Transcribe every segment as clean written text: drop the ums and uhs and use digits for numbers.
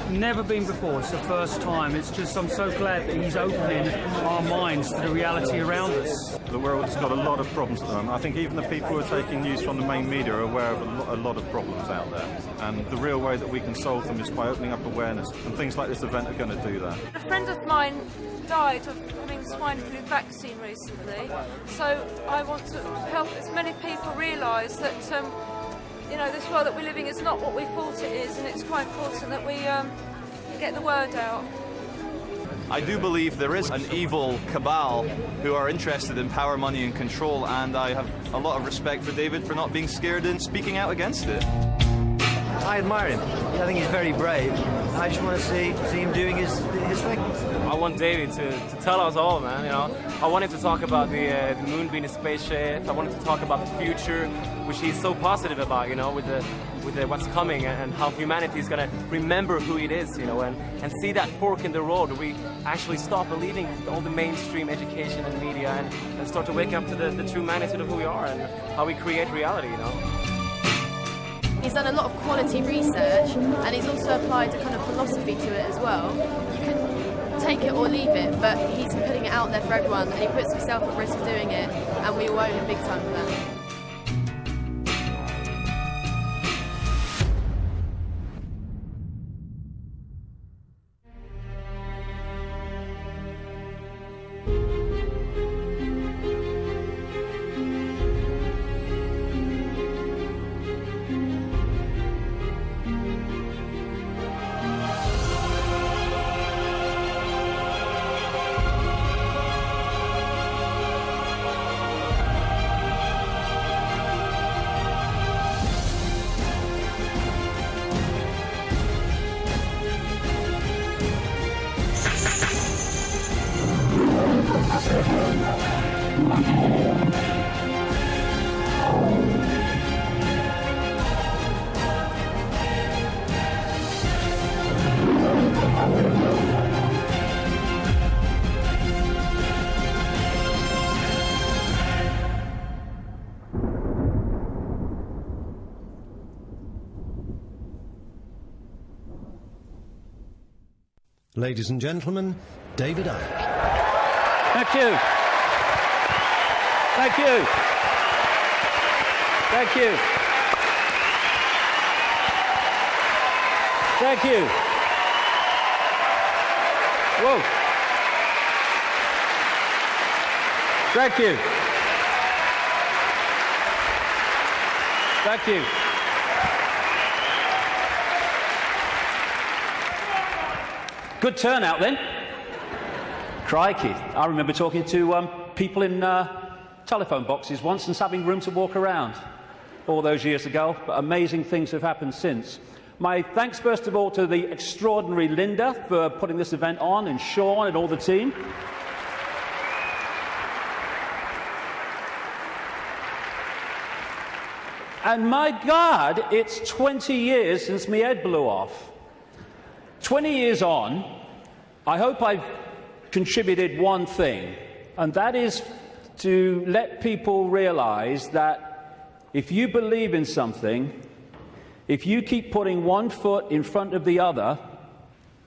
never been before. It's the first time. It's just, I'm so glad that he's opening our minds to the reality around us. The world's got a lot of problems at the moment. I think even the people who are taking news from the main media are aware of a lot of problems out there. And the real way that we can solve them is by opening up awareness. And things like this event are going to do that. A friend of mine died of having swine flu vaccine recently. So I want to help as many people realise that you know, this world that we're living is not what we thought it is, and it's quite important that we get the word out. I do believe there is an evil cabal who are interested in power, money and control, and I have a lot of respect for David for not being scared and speaking out against it. I admire him. I think he's very brave. I just want to see him doing his thing. I want David to tell us all, man, you know. I want him to talk about the moon being a spaceship. I want him to talk about the future, which he's so positive about, you know, with what's coming and how humanity is going to remember who it is, you know, and see that fork in the road where we actually stop believing all the mainstream education and media and start to wake up to the true magnitude of who we are and how we create reality, you know. He's done a lot of quality research, and he's also applied a kind of philosophy to it as well. You can take it or leave it, but he's putting it out there for everyone, and he puts himself at risk of doing it, and we all owe him big time for that. Ladies and gentlemen, David Icke. Thank you. Thank you. Thank you. Thank you. Whoa. Thank you. Thank you. Good turnout then. Crikey. I remember talking to people in telephone boxes once and having room to walk around all those years ago, but amazing things have happened since. My thanks first of all to the extraordinary Linda for putting this event on, and Sean and all the team. And my God, it's 20 years since my head blew off. 20 years on, I hope I've contributed one thing, and that is to let people realize that if you believe in something, if you keep putting one foot in front of the other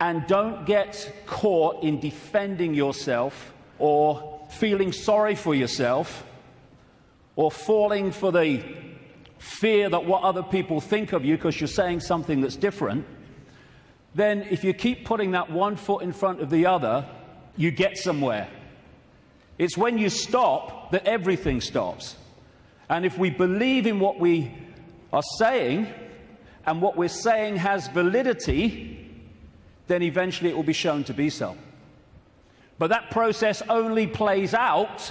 and don't get caught in defending yourself or feeling sorry for yourself or falling for the fear that what other people think of you because you're saying something that's different, then if you keep putting that one foot in front of the other, you get somewhere. It's when you stop that everything stops. And if we believe in what we are saying, and what we're saying has validity, then eventually it will be shown to be so. But that process only plays out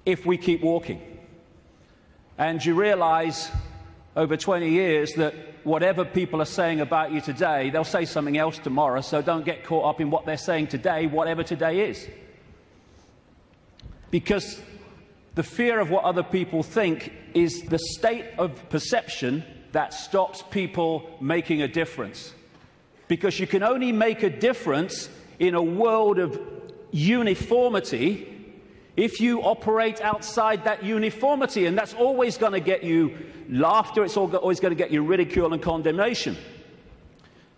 if we keep walking. And you realize over 20 years that whatever people are saying about you today, they'll say something else tomorrow, so don't get caught up in what they're saying today, whatever today is. Because the fear of what other people think is the state of perception that stops people making a difference. Because you can only make a difference in a world of uniformity if you operate outside that uniformity, and that's always going to get you laughter, it's always going to get you ridicule and condemnation.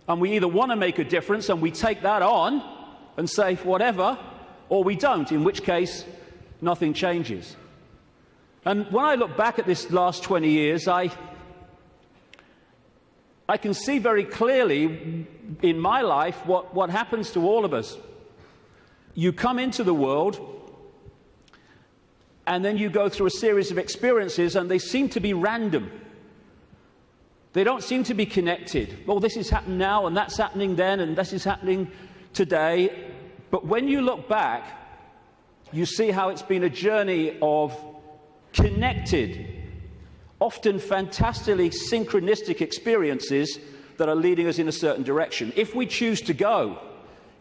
And we either want to make a difference and we take that on and say whatever, or we don't, in which case nothing changes. And when I look back at this last 20 years, I can see very clearly in my life what happens to all of us. You come into the world, and then you go through a series of experiences, and they seem to be random. They don't seem to be connected. Well, this is happening now, and that's happening then, and this is happening today. But when you look back, you see how it's been a journey of connected, often fantastically synchronistic experiences that are leading us in a certain direction. If we choose to go.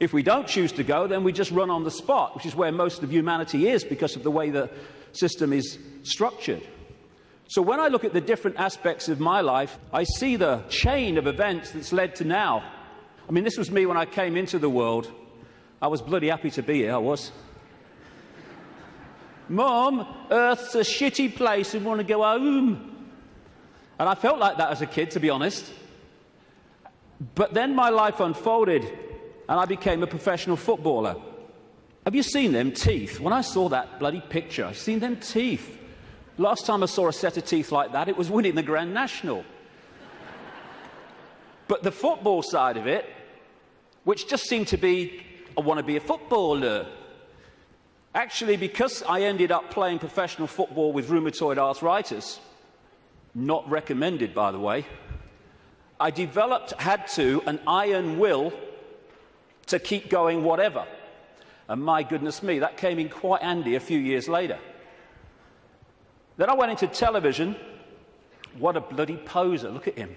If we don't choose to go, then we just run on the spot, which is where most of humanity is because of the way the system is structured. So when I look at the different aspects of my life, I see the chain of events that's led to now. I mean, this was me when I came into the world. I was bloody happy to be here, I was. Mum, Earth's a shitty place and want to go home. And I felt like that as a kid, to be honest. But then my life unfolded and I became a professional footballer. Have you seen them teeth? When I saw that bloody picture, I've seen them teeth. Last time I saw a set of teeth like that, it was winning the Grand National. But the football side of it, which just seemed to be, I want to be a footballer. Actually, because I ended up playing professional football with rheumatoid arthritis, not recommended, by the way, I had an iron will to keep going whatever. And my goodness me, that came in quite handy a few years later. Then I went into television. What a bloody poser, look at him.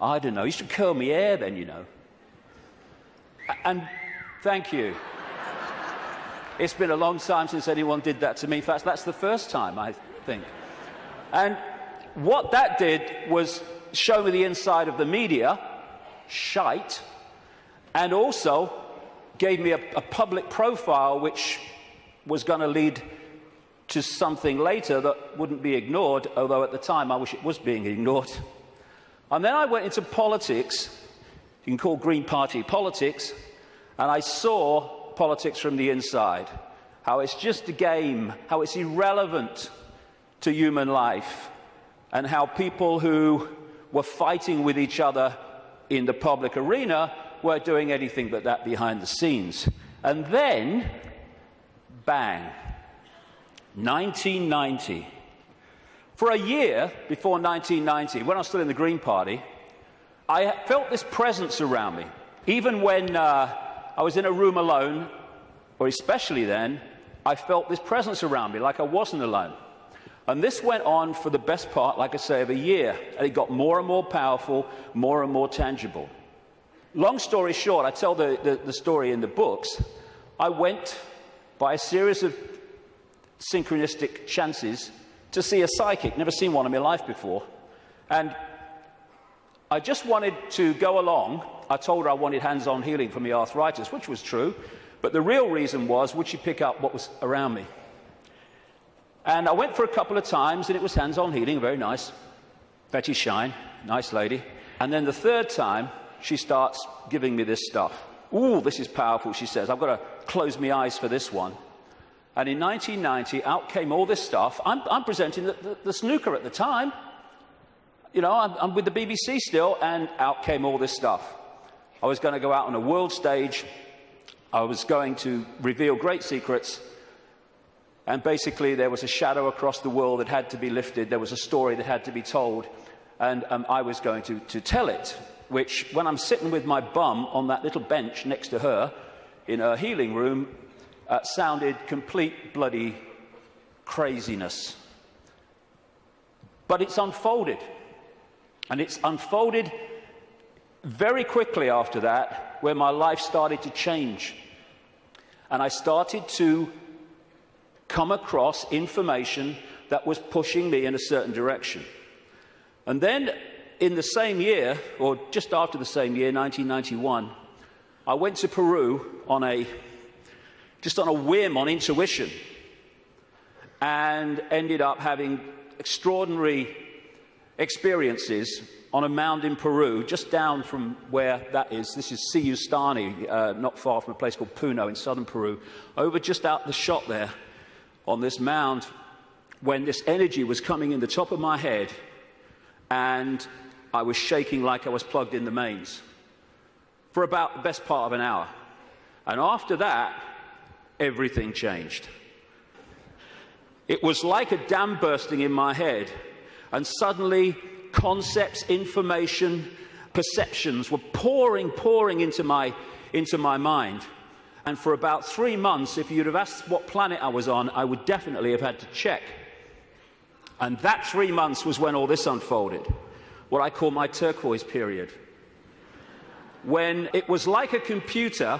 I don't know, he should curl my hair then, you know. And thank you. It's been a long time since anyone did that to me. In fact, that's the first time, I think. And what that did was show me the inside of the media, shite, and also gave me a public profile which was going to lead to something later that wouldn't be ignored, although at the time I wish it was being ignored. And then I went into politics, you can call Green Party politics, and I saw politics from the inside, how it's just a game, how it's irrelevant to human life, and how people who were fighting with each other in the public arena weren't doing anything but that behind the scenes. And then, bang, 1990. For a year before 1990, when I was still in the Green Party, I felt this presence around me. Even when I was in a room alone, or especially then, I felt this presence around me, like I wasn't alone. And this went on for the best part, like I say, of a year. And it got more and more powerful, more and more tangible. Long story short, I tell the story in the books. I went by a series of synchronistic chances to see a psychic. Never seen one in my life before. And I just wanted to go along. I told her I wanted hands-on healing for my arthritis, which was true. But the real reason was, would she pick up what was around me? And I went for a couple of times, and it was hands-on healing, very nice. Betty Shine, nice lady. And then the third time, she starts giving me this stuff. Ooh, this is powerful, she says. I've got to close my eyes for this one. And in 1990, out came all this stuff. I'm presenting the snooker at the time. You know, I'm with the BBC still, and out came all this stuff. I was going to go out on a world stage. I was going to reveal great secrets. And basically, there was a shadow across the world that had to be lifted. There was a story that had to be told. And I was going to tell it, which, when I'm sitting with my bum on that little bench next to her in her healing room, sounded complete bloody craziness. But it's unfolded. And it's unfolded very quickly after that, where my life started to change. And I started to come across information that was pushing me in a certain direction. And then in the same year, or just after the same year, 1991, I went to Peru just on a whim, on intuition, and ended up having extraordinary experiences on a mound in Peru, just down from where that is. This is Siyustani, not far from a place called Puno in southern Peru. Over just out the shot there, on this mound, when this energy was coming in the top of my head, and I was shaking like I was plugged in the mains for about the best part of an hour. And after that, everything changed. It was like a dam bursting in my head, and suddenly concepts, information, perceptions were pouring into my mind. And for about 3 months, if you'd have asked what planet I was on, I would definitely have had to check. And that 3 months was when all this unfolded, what I call my turquoise period. When it was like a computer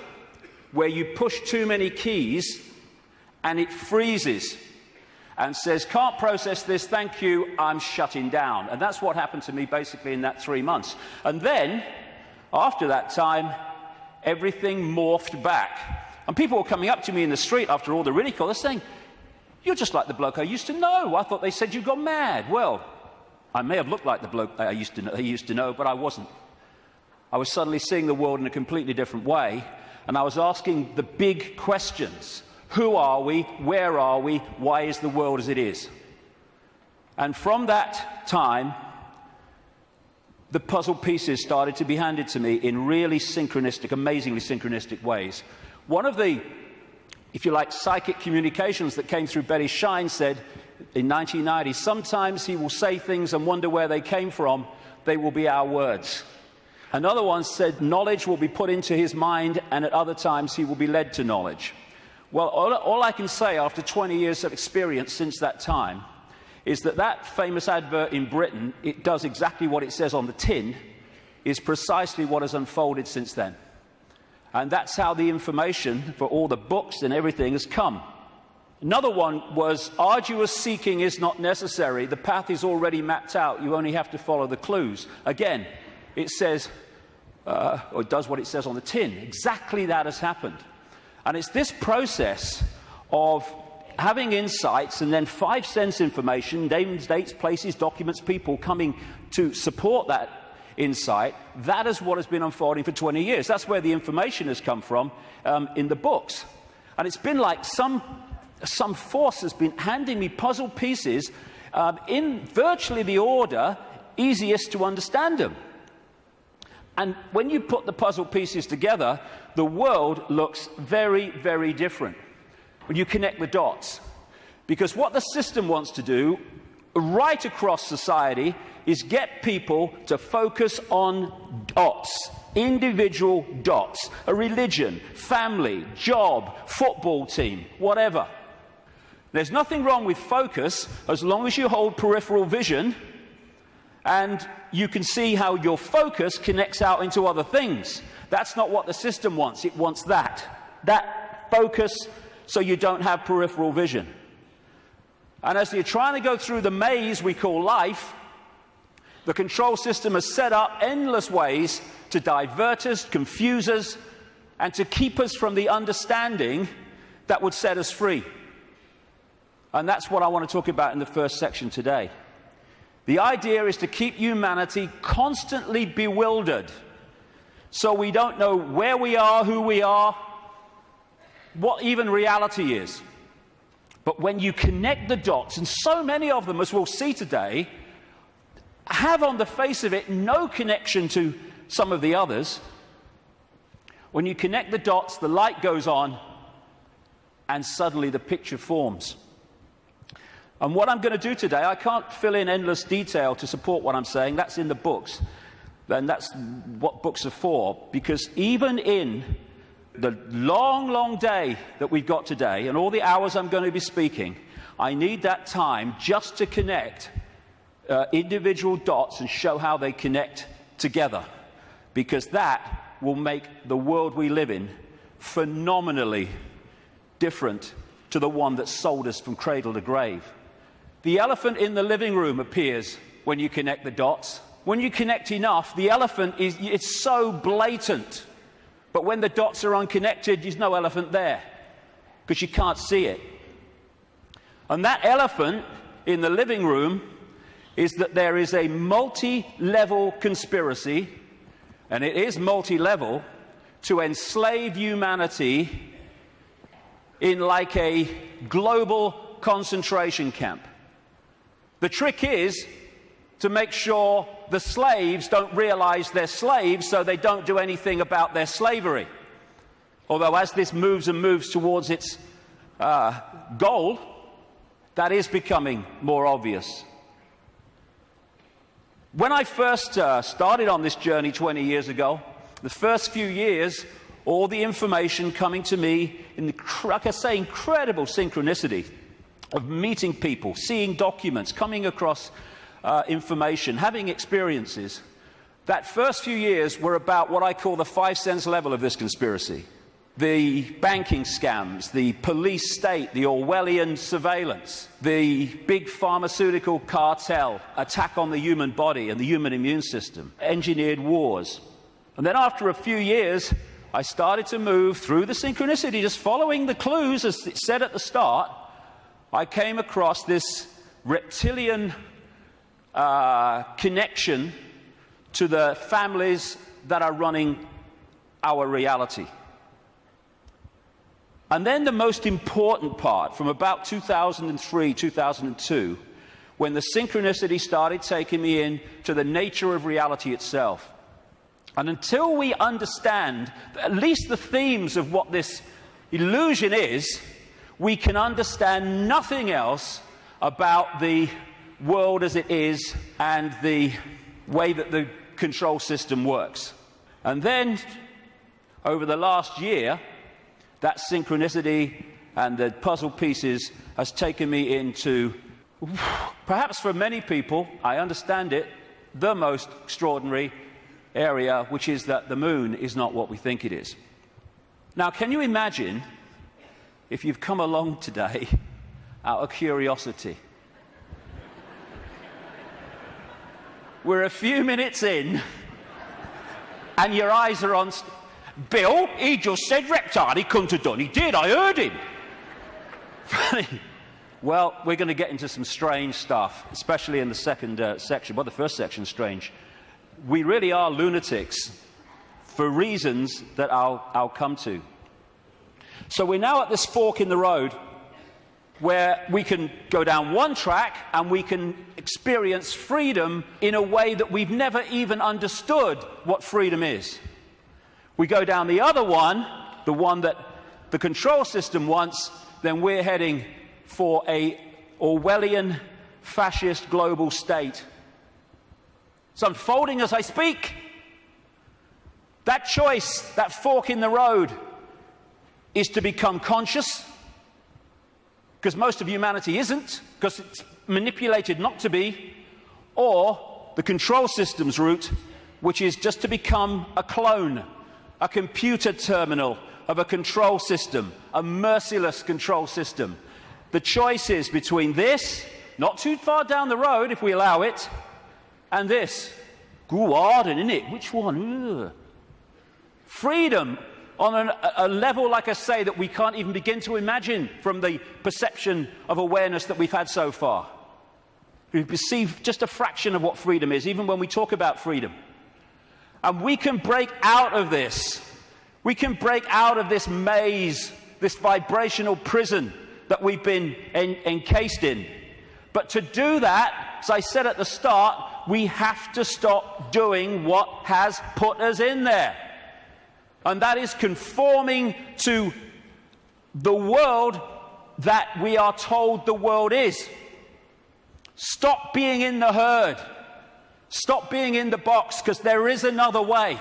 where you push too many keys and it freezes and says, can't process this, thank you, I'm shutting down. And that's what happened to me basically in that 3 months. And then, after that time, everything morphed back. And people were coming up to me in the street after all the ridicule, they're saying, you're just like the bloke I used to know. I thought they said you got mad. Well, I may have looked like the bloke I used to know, but I wasn't. I was suddenly seeing the world in a completely different way, and I was asking the big questions. Who are we? Where are we? Why is the world as it is? And from that time, the puzzle pieces started to be handed to me in really synchronistic, amazingly synchronistic ways. One of the, if you like, psychic communications that came through Betty Shine said in 1990, sometimes he will say things and wonder where they came from. They will be our words. Another one said knowledge will be put into his mind, and at other times he will be led to knowledge. Well, all I can say after 20 years of experience since that time is that that famous advert in Britain, it does exactly what it says on the tin, is precisely what has unfolded since then. And that's how the information for all the books and everything has come. Another one was, arduous seeking is not necessary. The path is already mapped out. You only have to follow the clues. Again, it says, or it does what it says on the tin. Exactly that has happened. And it's this process of having insights and then 5 sense information, names, dates, places, documents, people coming to support that insight. That is what has been unfolding for 20 years. That's where the information has come from in the books. And it's been like some force has been handing me puzzle pieces in virtually the order easiest to understand them. And when you put the puzzle pieces together, the world looks very, very different when you connect the dots. Because what the system wants to do right across society is get people to focus on dots, individual dots, a religion, family, job, football team, whatever. There's nothing wrong with focus as long as you hold peripheral vision and you can see how your focus connects out into other things. That's not what the system wants. It wants that focus so you don't have peripheral vision. And as you're trying to go through the maze we call life, the control system has set up endless ways to divert us, confuse us, and to keep us from the understanding that would set us free. And that's what I want to talk about in the first section today. The idea is to keep humanity constantly bewildered, so we don't know where we are, who we are, what even reality is. But when you connect the dots, and so many of them, as we'll see today, have on the face of it no connection to some of the others, when you connect the dots, the light goes on, and suddenly the picture forms. And what I'm going to do today, I can't fill in endless detail to support what I'm saying. That's in the books. And that's what books are for. Because even in the long, long day that we've got today, and all the hours I'm going to be speaking, I need that time just to connect individual dots and show how they connect together. Because that will make the world we live in phenomenally different to the one that sold us from cradle to grave. The elephant in the living room appears when you connect the dots. When you connect enough, the elephant it's so blatant. But when the dots are unconnected, there's no elephant there because you can't see it. And that elephant in the living room is that there is a multi-level conspiracy, and it is multi-level, to enslave humanity in like a global concentration camp. The trick is to make sure the slaves don't realize they're slaves, so they don't do anything about their slavery. Although as this moves and moves towards its goal, that is becoming more obvious. When I first started on this journey 20 years ago, the first few years, all the information coming to me in, like I say, incredible synchronicity of meeting people, seeing documents, coming across information, having experiences. That first few years were about what I call the 5 sense level of this conspiracy. The banking scams, the police state, the Orwellian surveillance, the big pharmaceutical cartel, attack on the human body and the human immune system, engineered wars. And then after a few years, I started to move through the synchronicity, just following the clues as it said at the start. I came across this reptilian connection to the families that are running our reality. And then the most important part, from about 2003, 2002, when the synchronicity started taking me in to the nature of reality itself. And until we understand at least the themes of what this illusion is, we can understand nothing else about the world as it is and the way that the control system works. And then, over the last year, that synchronicity and the puzzle pieces has taken me into, perhaps for many people, I understand it, the most extraordinary area, which is that the moon is not what we think it is. Now, can you imagine if you've come along today out of curiosity? We're a few minutes in, and your eyes are on Bill. He just said reptile. He couldn't have done. He did. I heard him. Well, we're going to get into some strange stuff, especially in the second section. Well, the first section's strange. We really are lunatics for reasons that I'll come to. So we're now at this fork in the road where we can go down one track and we can experience freedom in a way that we've never even understood what freedom is. We go down the other one, the one that the control system wants, then we're heading for a Orwellian fascist global state. It's unfolding as I speak. That choice, that fork in the road, is to become conscious, because most of humanity isn't, because it's manipulated not to be, or the control system's route, which is just to become a clone, a computer terminal of a control system, a merciless control system. The choice is between this, not too far down the road if we allow it, and this. Go hard, isn't it? Which one? Ugh. Freedom on a level, like I say, that we can't even begin to imagine from the perception of awareness that we've had so far. We perceive just a fraction of what freedom is, even when we talk about freedom. And we can break out of this. We can break out of this maze, this vibrational prison that we've been encased in. But to do that, as I said at the start, we have to stop doing what has put us in there. And that is conforming to the world that we are told the world is. Stop being in the herd. Stop being in the box, because there is another way.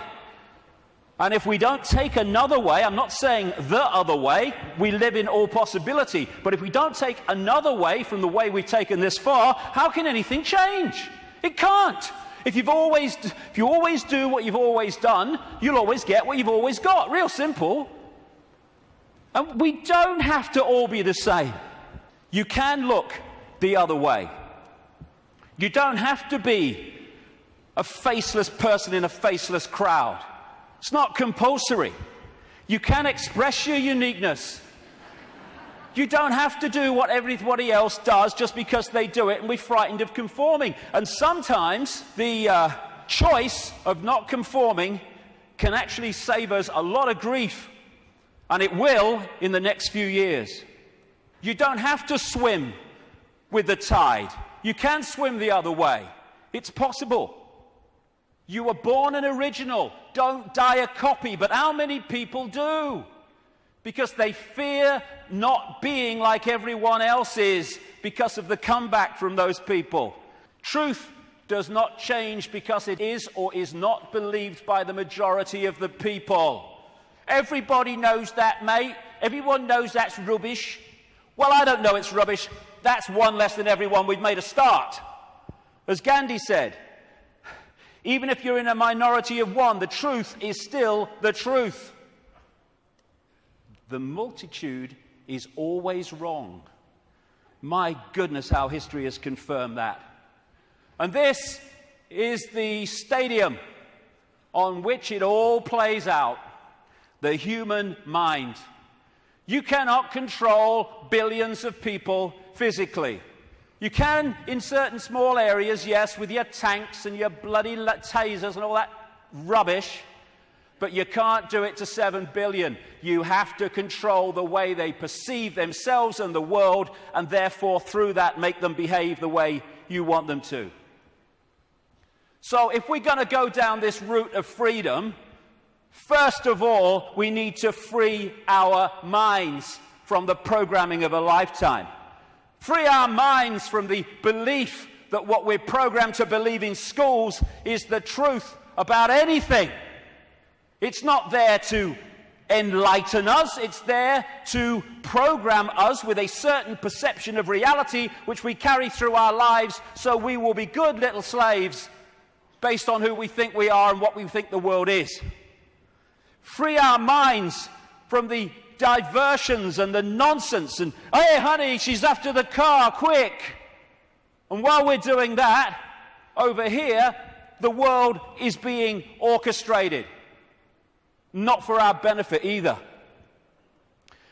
And if we don't take another way, I'm not saying the other way, we live in all possibility, but if we don't take another way from the way we've taken this far, how can anything change? It can't. If you always do what you've always done, you'll always get what you've always got. Real simple. And we don't have to all be the same. You can look the other way. You don't have to be a faceless person in a faceless crowd. It's not compulsory. You can express your uniqueness. You don't have to do what everybody else does just because they do it and we're frightened of conforming. And sometimes the choice of not conforming can actually save us a lot of grief. And it will in the next few years. You don't have to swim with the tide. You can swim the other way. It's possible. You were born an original. Don't die a copy. But how many people do? Because they fear not being like everyone else is because of the comeback from those people. Truth does not change because it is or is not believed by the majority of the people. Everybody knows that, mate. Everyone knows that's rubbish. Well, I don't know it's rubbish. That's one less than everyone. We've made a start. As Gandhi said, even if you're in a minority of one, the truth is still the truth. The multitude is always wrong. My goodness, how history has confirmed that. And this is the stadium on which it all plays out, the human mind. You cannot control billions of people physically. You can in certain small areas, yes, with your tanks and your bloody tasers and all that rubbish, but you can't do it to 7 billion. You have to control the way they perceive themselves and the world, and therefore through that make them behave the way you want them to. So if we're going to go down this route of freedom, first of all, we need to free our minds from the programming of a lifetime. Free our minds from the belief that what we're programmed to believe in schools is the truth about anything. It's not there to enlighten us. It's there to program us with a certain perception of reality which we carry through our lives, so we will be good little slaves based on who we think we are and what we think the world is. Free our minds from the diversions and the nonsense and, hey, honey, she's after the car, quick. And while we're doing that, over here, the world is being orchestrated. Not for our benefit either.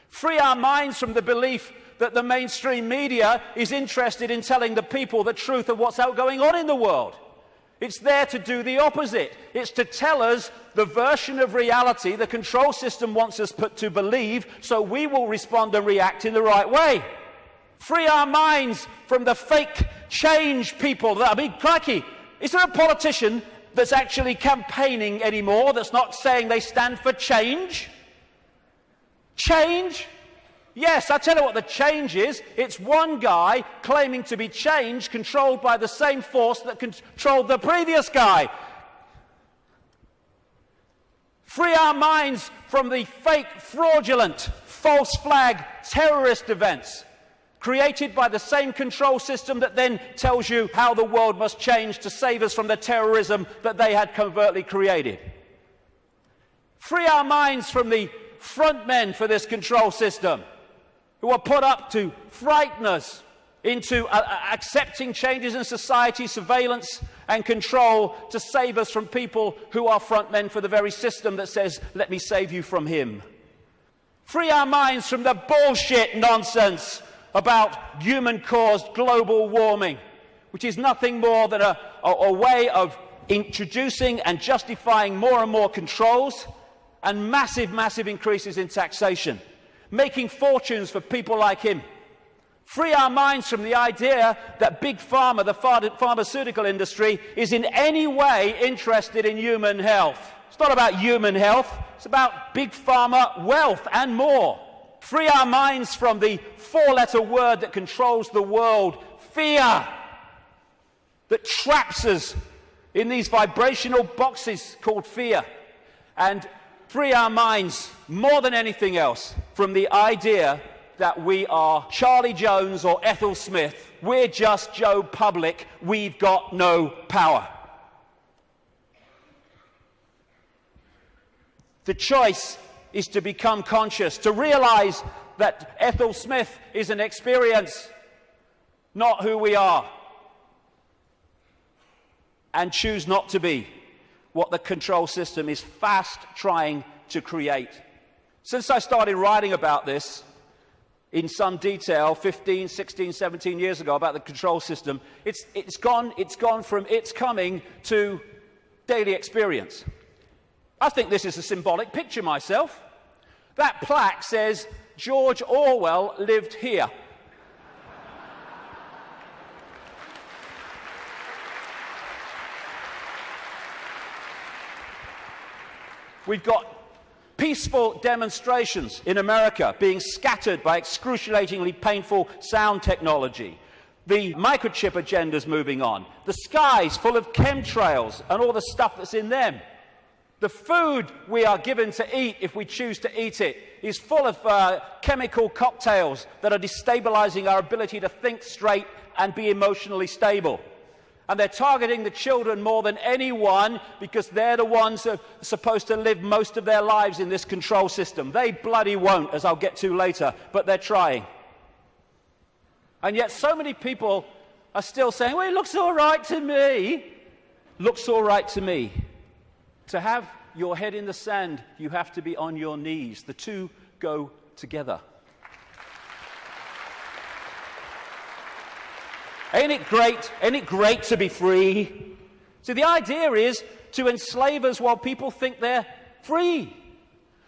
Free our minds from the belief that the mainstream media is interested in telling the people the truth of what's going on in the world. It's there to do the opposite. It's to tell us the version of reality the control system wants us to believe, so we will respond and react in the right way. Free our minds from the fake change people. I mean, crikey, is there a politician that's actually campaigning anymore that's not saying they stand for change? Change? Yes, I tell you what the change is. It's one guy claiming to be change controlled by the same force that controlled the previous guy. Free our minds from the fake, fraudulent, false flag terrorist events created by the same control system that then tells you how the world must change to save us from the terrorism that they had covertly created. Free our minds from the front men for this control system who are put up to frighten us into accepting changes in society, surveillance and control to save us from people who are front men for the very system that says, let me save you from him. Free our minds from the bullshit nonsense about human-caused global warming, which is nothing more than a way of introducing and justifying more and more controls and massive, massive increases in taxation, making fortunes for people like him. Free our minds from the idea that Big Pharma, the pharmaceutical industry, is in any way interested in human health. It's not about human health, it's about Big Pharma wealth and more. Free our minds from the four-letter word that controls the world, fear, that traps us in these vibrational boxes called fear. And free our minds, more than anything else, from the idea that we are Charlie Jones or Ethel Smith. We're just Joe Public. We've got no power. The choice is to become conscious, to realize that Ethel Smith is an experience, not who we are, and choose not to be what the control system is fast trying to create. Since I started writing about this, in some detail 15, 16, 17 years ago about the control system. It's gone from its coming to daily experience. I think this is a symbolic picture myself. That plaque says, George Orwell lived here. We've got peaceful demonstrations in America being scattered by excruciatingly painful sound technology. The microchip agenda's moving on. The sky's full of chemtrails and all the stuff that's in them. The food we are given to eat, if we choose to eat it, is full of chemical cocktails that are destabilizing our ability to think straight and be emotionally stable. And they're targeting the children more than anyone because they're the ones that are supposed to live most of their lives in this control system. They bloody won't, as I'll get to later, but they're trying. And yet so many people are still saying, well, it looks all right to me. Looks all right to me. To have your head in the sand, you have to be on your knees. The two go together. Ain't it great? Ain't it great to be free? So the idea is to enslave us while people think they're free.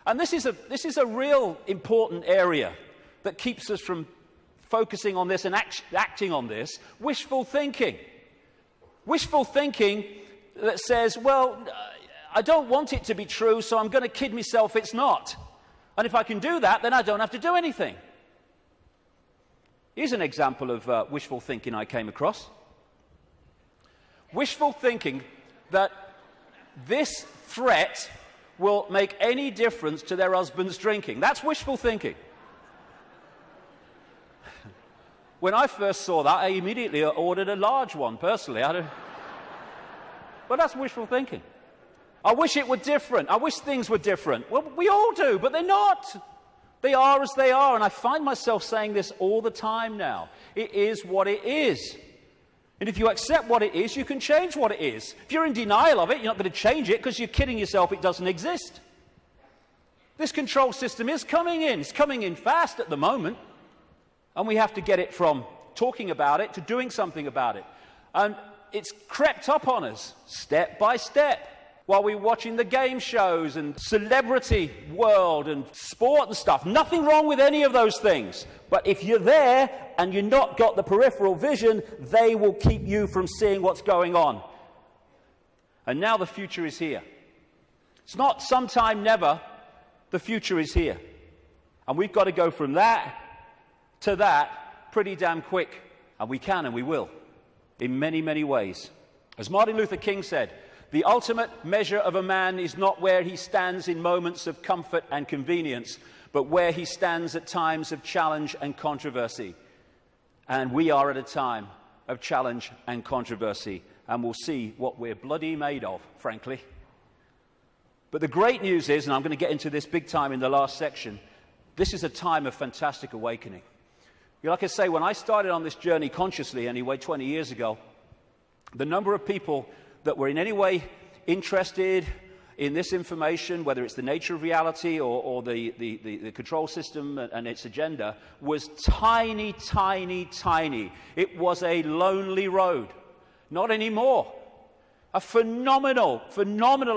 And this is a real important area that keeps us from focusing on this and acting on this. Wishful thinking. Wishful thinking that says, well, I don't want it to be true, so I'm going to kid myself it's not. And if I can do that, then I don't have to do anything. Here's an example of wishful thinking I came across. Wishful thinking that this threat will make any difference to their husband's drinking. That's wishful thinking. When I first saw that, I immediately ordered a large one, personally. But that's wishful thinking. I wish it were different. I wish things were different. Well, we all do, but they're not. They are as they are, and I find myself saying this all the time now. It is what it is. And if you accept what it is, you can change what it is. If you're in denial of it, you're not going to change it because you're kidding yourself it doesn't exist. This control system is coming in. It's coming in fast at the moment. And we have to get it from talking about it to doing something about it. And it's crept up on us step by step. While we're watching the game shows and celebrity world and sport and stuff. Nothing wrong with any of those things. But if you're there and you've not got the peripheral vision, they will keep you from seeing what's going on. And now the future is here. It's not sometime never. The future is here. And we've got to go from that to that pretty damn quick. And we can and we will. In many, many ways. As Martin Luther King said, the ultimate measure of a man is not where he stands in moments of comfort and convenience, but where he stands at times of challenge and controversy. And we are at a time of challenge and controversy, and we'll see what we're bloody made of, frankly. But the great news is, and I'm going to get into this big time in the last section, this is a time of fantastic awakening. Like I say, when I started on this journey consciously, anyway, 20 years ago, the number of people that were in any way interested in this information, whether it's the nature of reality or the control system and its agenda, was tiny, tiny, tiny. It was a lonely road. Not anymore. A phenomenal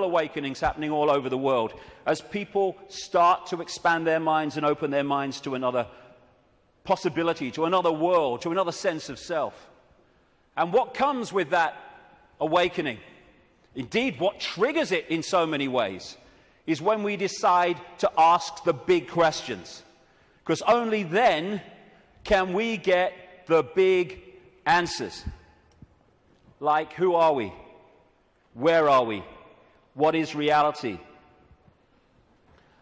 awakenings happening all over the world as people start to expand their minds and open their minds to another possibility, to another world, to another sense of self. And what comes with that awakening, indeed what triggers it in so many ways, is when we decide to ask the big questions. Because only then can we get the big answers. Like, who are we? Where are we? What is reality?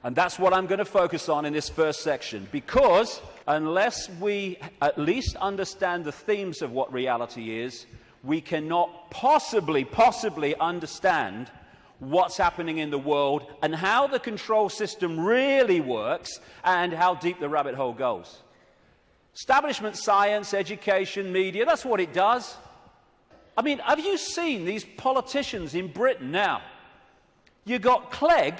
And that's what I'm going to focus on in this first section, because unless we at least understand the themes of what reality is, we cannot possibly understand what's happening in the world and how the control system really works and how deep the rabbit hole goes. Establishment science, education, media, that's what it does. I mean, have you seen these politicians in Britain now? You've got Clegg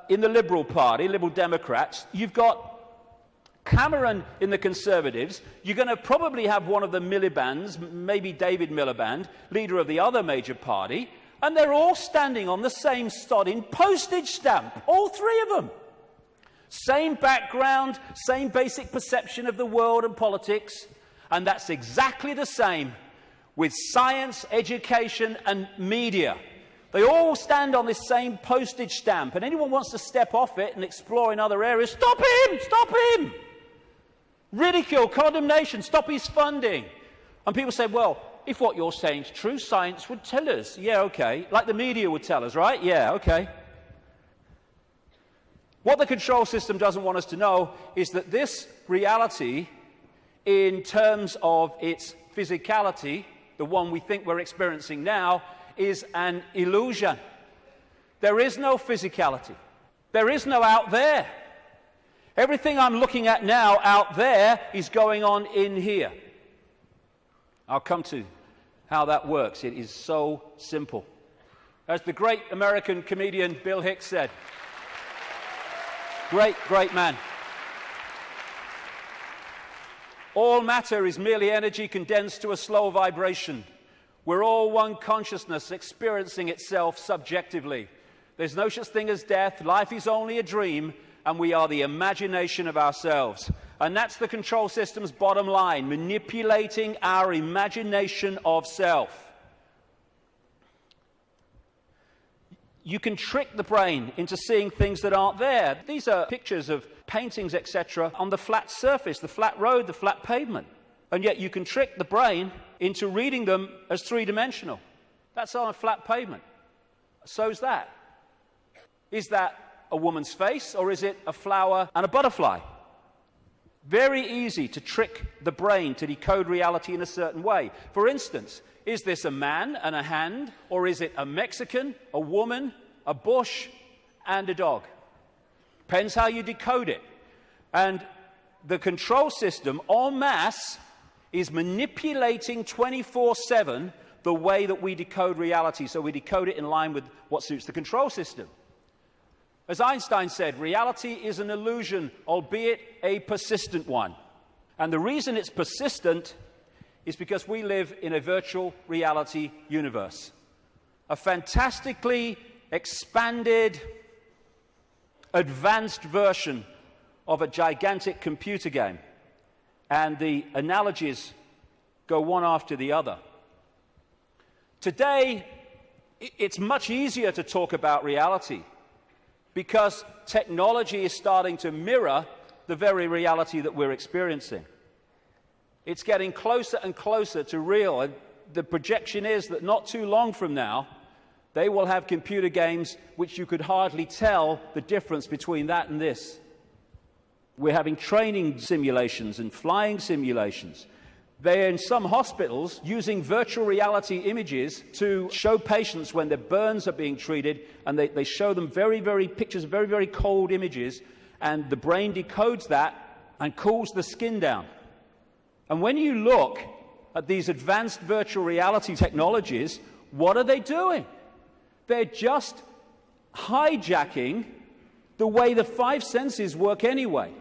in the Liberal Party, Liberal Democrats. You've got Cameron in the Conservatives, you're going to probably have one of the Miliband's, maybe David Miliband, leader of the other major party, and they're all standing on the same sodding postage stamp, all three of them. Same background, same basic perception of the world and politics, and that's exactly the same with science, education, and media. They all stand on this same postage stamp, and anyone wants to step off it and explore in other areas, stop him! Stop him! Ridicule, condemnation, stop his funding. And people say, well, if what you're saying is true, science would tell us. Yeah, okay. Like the media would tell us, right? Yeah, okay. What the control system doesn't want us to know is that this reality, in terms of its physicality, the one we think we're experiencing now, is an illusion. There is no physicality. There is no out there. Everything I'm looking at now out there is going on in here. I'll come to how that works. It is so simple. As the great American comedian Bill Hicks said, great man. All matter is merely energy condensed to a slow vibration. We're all one consciousness experiencing itself subjectively. There's no such thing as death. Life is only a dream, and we are the imagination of ourselves. And that's the control system's bottom line, manipulating our imagination of self. You can trick the brain into seeing things that aren't there. These are pictures of paintings, etc., on the flat surface, the flat road, the flat pavement. And yet you can trick the brain into reading them as three-dimensional. That's on a flat pavement. So's that. Is that a woman's face, or is it a flower and a butterfly? Very easy to trick the brain to decode reality in a certain way. For instance, is this a man and a hand, or is it a Mexican, a woman, a bush, and a dog? Depends how you decode it. And the control system, en masse, is manipulating 24/7 the way that we decode reality. So we decode it in line with what suits the control system. As Einstein said, reality is an illusion, albeit a persistent one. And the reason it's persistent is because we live in a virtual reality universe. A fantastically expanded, advanced version of a gigantic computer game. And the analogies go one after the other. Today, it's much easier to talk about reality because technology is starting to mirror the very reality that we're experiencing. It's getting closer and closer to real. And the projection is that not too long from now, they will have computer games which you could hardly tell the difference between that and this. We're having training simulations and flying simulations. They're in some hospitals using virtual reality images to show patients when their burns are being treated, and they show them pictures of very cold images, and the brain decodes that and cools the skin down. And when you look at these advanced virtual reality technologies, what are they doing? They're just hijacking the way the five senses work anyway.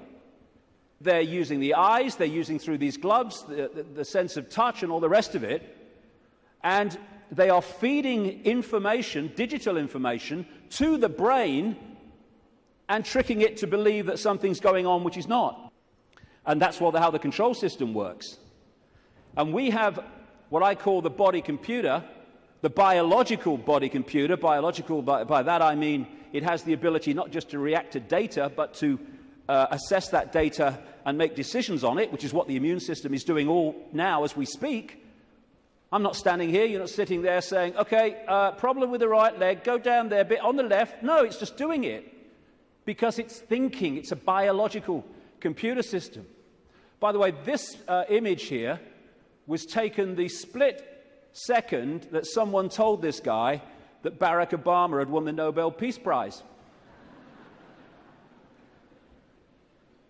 They're using the eyes, they're using through these gloves, the sense of touch and all the rest of it. And they are feeding information, digital information, to the brain and tricking it to believe that something's going on which is not. And that's how the control system works. And we have what I call the body computer, the biological body computer. Biological, by that I mean it has the ability not just to react to data, but to assess that data and make decisions on it, which is what the immune system is doing all now as we speak. I'm not standing here, you're not sitting there saying, okay, problem with the right leg, go down there a bit on the left. No, it's just doing it because it's thinking. It's a biological computer system. By the way, this image here was taken the split second that someone told this guy that Barack Obama had won the Nobel Peace Prize.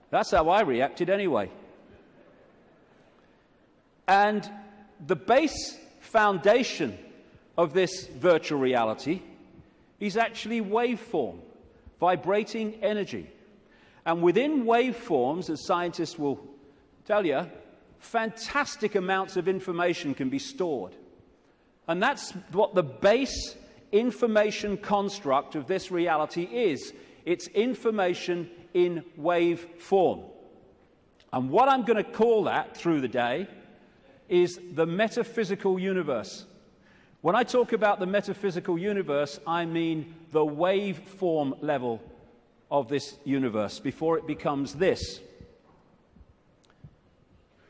That's how I reacted anyway. And the base foundation of this virtual reality is actually waveform, vibrating energy. And within waveforms, as scientists will tell you, fantastic amounts of information can be stored. And that's what the base information construct of this reality is. It's information in wave form. And what I'm going to call that through the day is the metaphysical universe. When I talk about the metaphysical universe, I mean the waveform level of this universe before it becomes this.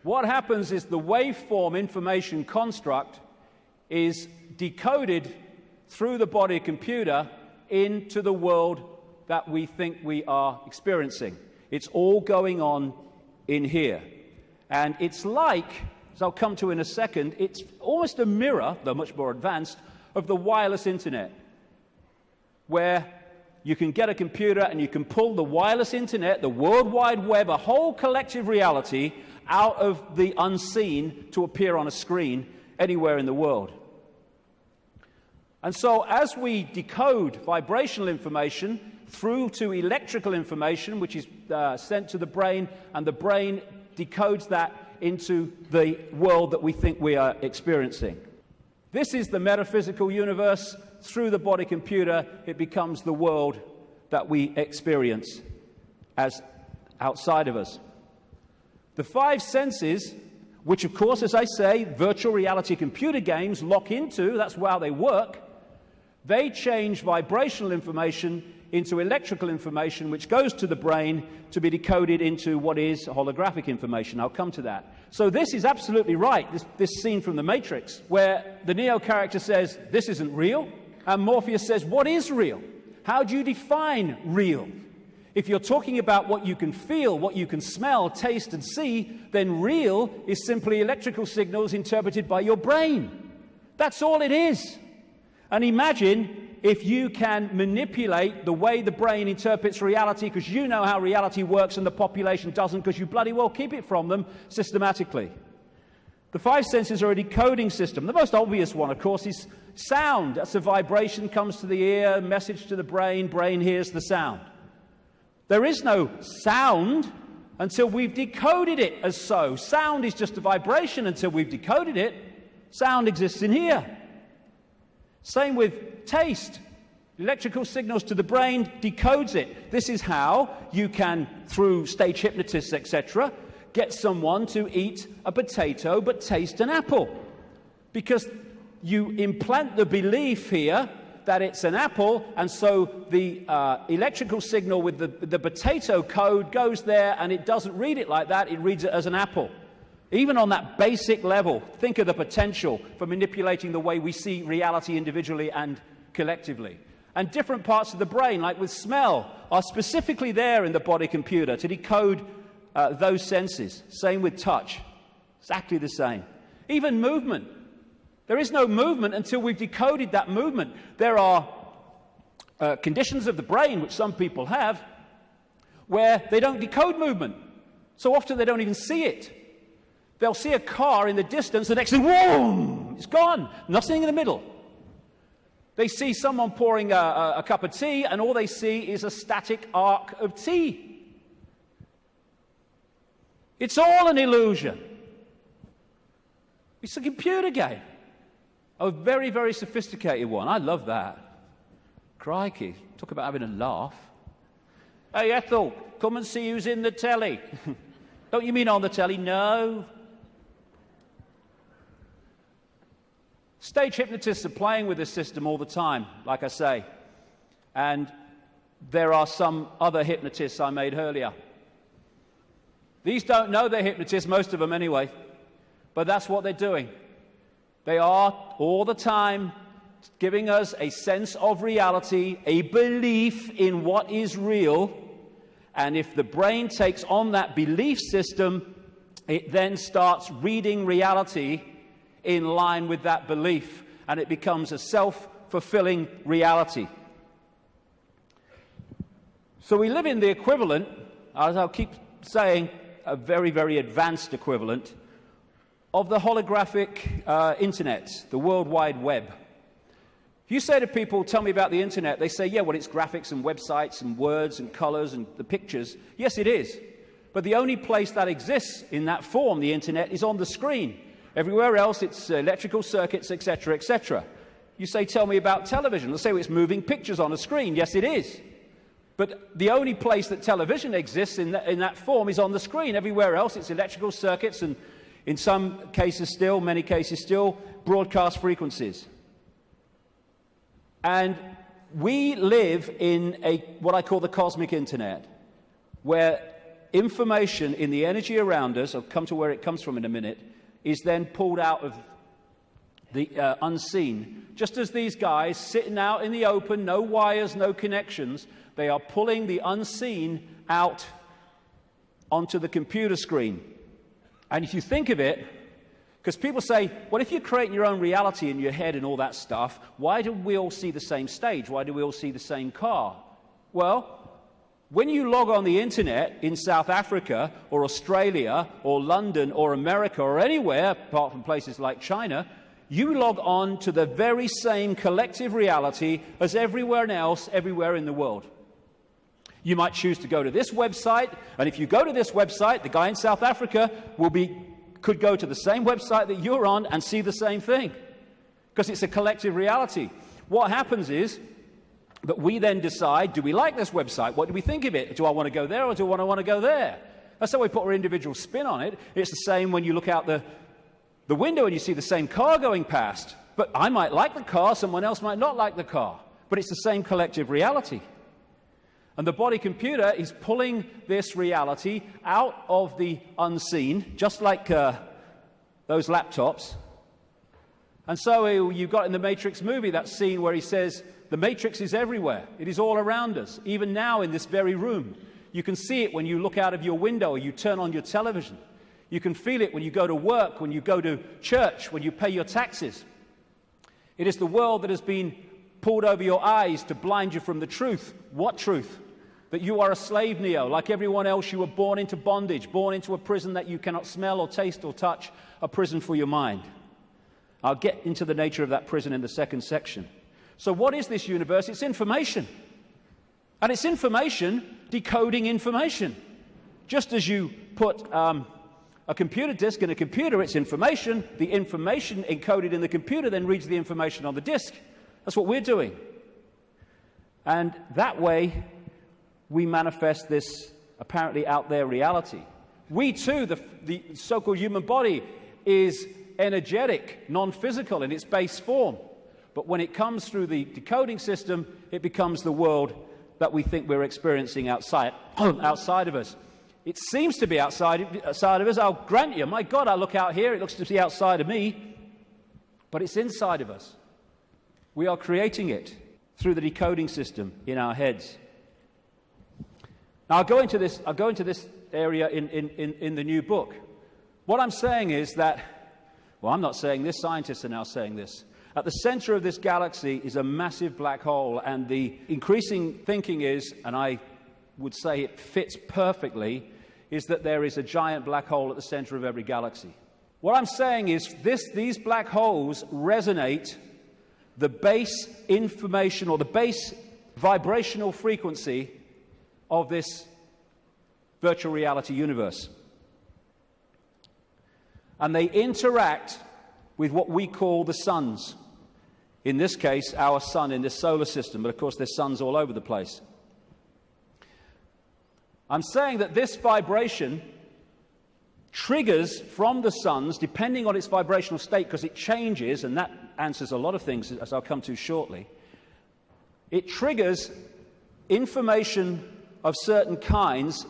What happens is the waveform information construct is decoded through the body computer into the world that we think we are experiencing. It's all going on in here. And it's like, as I'll come to in a second, it's almost a mirror, though much more advanced, of the wireless internet, where you can get a computer and you can pull the wireless internet, the World Wide Web, a whole collective reality out of the unseen to appear on a screen anywhere in the world. And so as we decode vibrational information through to electrical information, which is sent to the brain, and the brain decodes that into the world that we think we are experiencing. This is the metaphysical universe. Through the body computer, it becomes the world that we experience as outside of us. The five senses, which of course, as I say, virtual reality computer games lock into, that's how they work, they change vibrational information into electrical information, which goes to the brain to be decoded into what is holographic information. I'll come to that. So this is absolutely right, this scene from The Matrix, where the Neo character says, this isn't real, and Morpheus says, what is real? How do you define real? If you're talking about what you can feel, what you can smell, taste, and see, then real is simply electrical signals interpreted by your brain. That's all it is. And imagine if you can manipulate the way the brain interprets reality, because you know how reality works and the population doesn't, because you bloody well keep it from them systematically. The five senses are a decoding system. The most obvious one, of course, is sound. That's a vibration, comes to the ear, message to the brain, brain hears the sound. There is no sound until we've decoded it as so. Sound is just a vibration until we've decoded it. Sound exists in here. Same with taste. Electrical signals to the brain decodes it. This is how you can, through stage hypnotists, etc., get someone to eat a potato but taste an apple. Because you implant the belief here that it's an apple, and so the electrical signal with the potato code goes there, and it doesn't read it like that, it reads it as an apple. Even on that basic level, think of the potential for manipulating the way we see reality individually and collectively. And different parts of the brain, like with smell, are specifically there in the body computer to decode those senses. Same with touch. Exactly the same. Even movement. There is no movement until we've decoded that movement. There are conditions of the brain, which some people have, where they don't decode movement. So often they don't even see it. They'll see a car in the distance, the next thing, whoa, it's gone. Nothing in the middle. They see someone pouring a cup of tea, and all they see is a static arc of tea. It's all an illusion. It's a computer game. A very, very sophisticated one. I love that. Crikey, talk about having a laugh. Hey, Ethel, come and see who's in the telly. Don't you mean on the telly? No. Stage hypnotists are playing with this system all the time, like I say. And there are some other hypnotists I made earlier. These don't know they're hypnotists, most of them anyway. But that's what they're doing. They are, all the time, giving us a sense of reality, a belief in what is real. And if the brain takes on that belief system, it then starts reading reality in line with that belief, and it becomes a self-fulfilling reality. So we live in the equivalent, as I'll keep saying, a very, very advanced equivalent of the holographic internet, the World Wide Web. If you say to people, tell me about the internet, they say, yeah, well, it's graphics and websites and words and colors and the pictures. Yes, it is. But the only place that exists in that form, the internet, is on the screen. Everywhere else, it's electrical circuits, etc., etc. You say, tell me about television. They'll say, well, it's moving pictures on a screen. Yes, it is. But the only place that television exists in that form is on the screen. Everywhere else, it's electrical circuits and, in some cases still, many cases still, broadcast frequencies. And we live in what I call the cosmic internet, where information in the energy around us, I'll come to where it comes from in a minute, is then pulled out of the unseen. Just as these guys sitting out in the open, no wires, no connections, they are pulling the unseen out onto the computer screen. And if you think of it, because people say, well, if you're creating your own reality in your head and all that stuff, why do we all see the same stage? Why do we all see the same car? Well, when you log on the internet in South Africa or Australia or London or America or anywhere, apart from places like China, you log on to the very same collective reality as everywhere else, everywhere in the world. You might choose to go to this website, and if you go to this website, the guy in South Africa could go to the same website that you're on and see the same thing, because it's a collective reality. What happens is that we then decide, do we like this website? What do we think of it? Do I want to go there or do I want to go there? That's how we put our individual spin on it. It's the same when you look out the window and you see the same car going past. But I might like the car, someone else might not like the car. But it's the same collective reality. And the body computer is pulling this reality out of the unseen, just like those laptops. And so you've got in the Matrix movie that scene where he says, the Matrix is everywhere. It is all around us, even now in this very room. You can see it when you look out of your window or you turn on your television. You can feel it when you go to work, when you go to church, when you pay your taxes. It is the world that has been pulled over your eyes to blind you from the truth. What truth? That you are a slave, Neo. Like everyone else, you were born into bondage, born into a prison that you cannot smell or taste or touch, a prison for your mind. I'll get into the nature of that prison in the second section. So what is this universe? It's information. And it's information decoding information. Just as you put a computer disk in a computer, it's information. The information encoded in the computer then reads the information on the disk. That's what we're doing. And that way, we manifest this apparently out there reality. We too, the so-called human body, is energetic, non-physical in its base form. But when it comes through the decoding system, it becomes the world that we think we're experiencing outside of us. It seems to be outside of us. I'll grant you, my God, I look out here, it looks to be outside of me. But it's inside of us. We are creating it through the decoding system in our heads. Now, I'll go into this area in the new book. What I'm saying is that, well, I'm not saying this, scientists are now saying this. At the center of this galaxy is a massive black hole, and the increasing thinking is, and I would say it fits perfectly, is that there is a giant black hole at the center of every galaxy. What I'm saying is these black holes resonate the base information or the base vibrational frequency of this virtual reality universe. And they interact with what we call the suns. In this case, our sun in this solar system, but of course there's suns all over the place. I'm saying that this vibration triggers from the suns, depending on its vibrational state, because it changes, and that answers a lot of things, as I'll come to shortly. It triggers information of certain kinds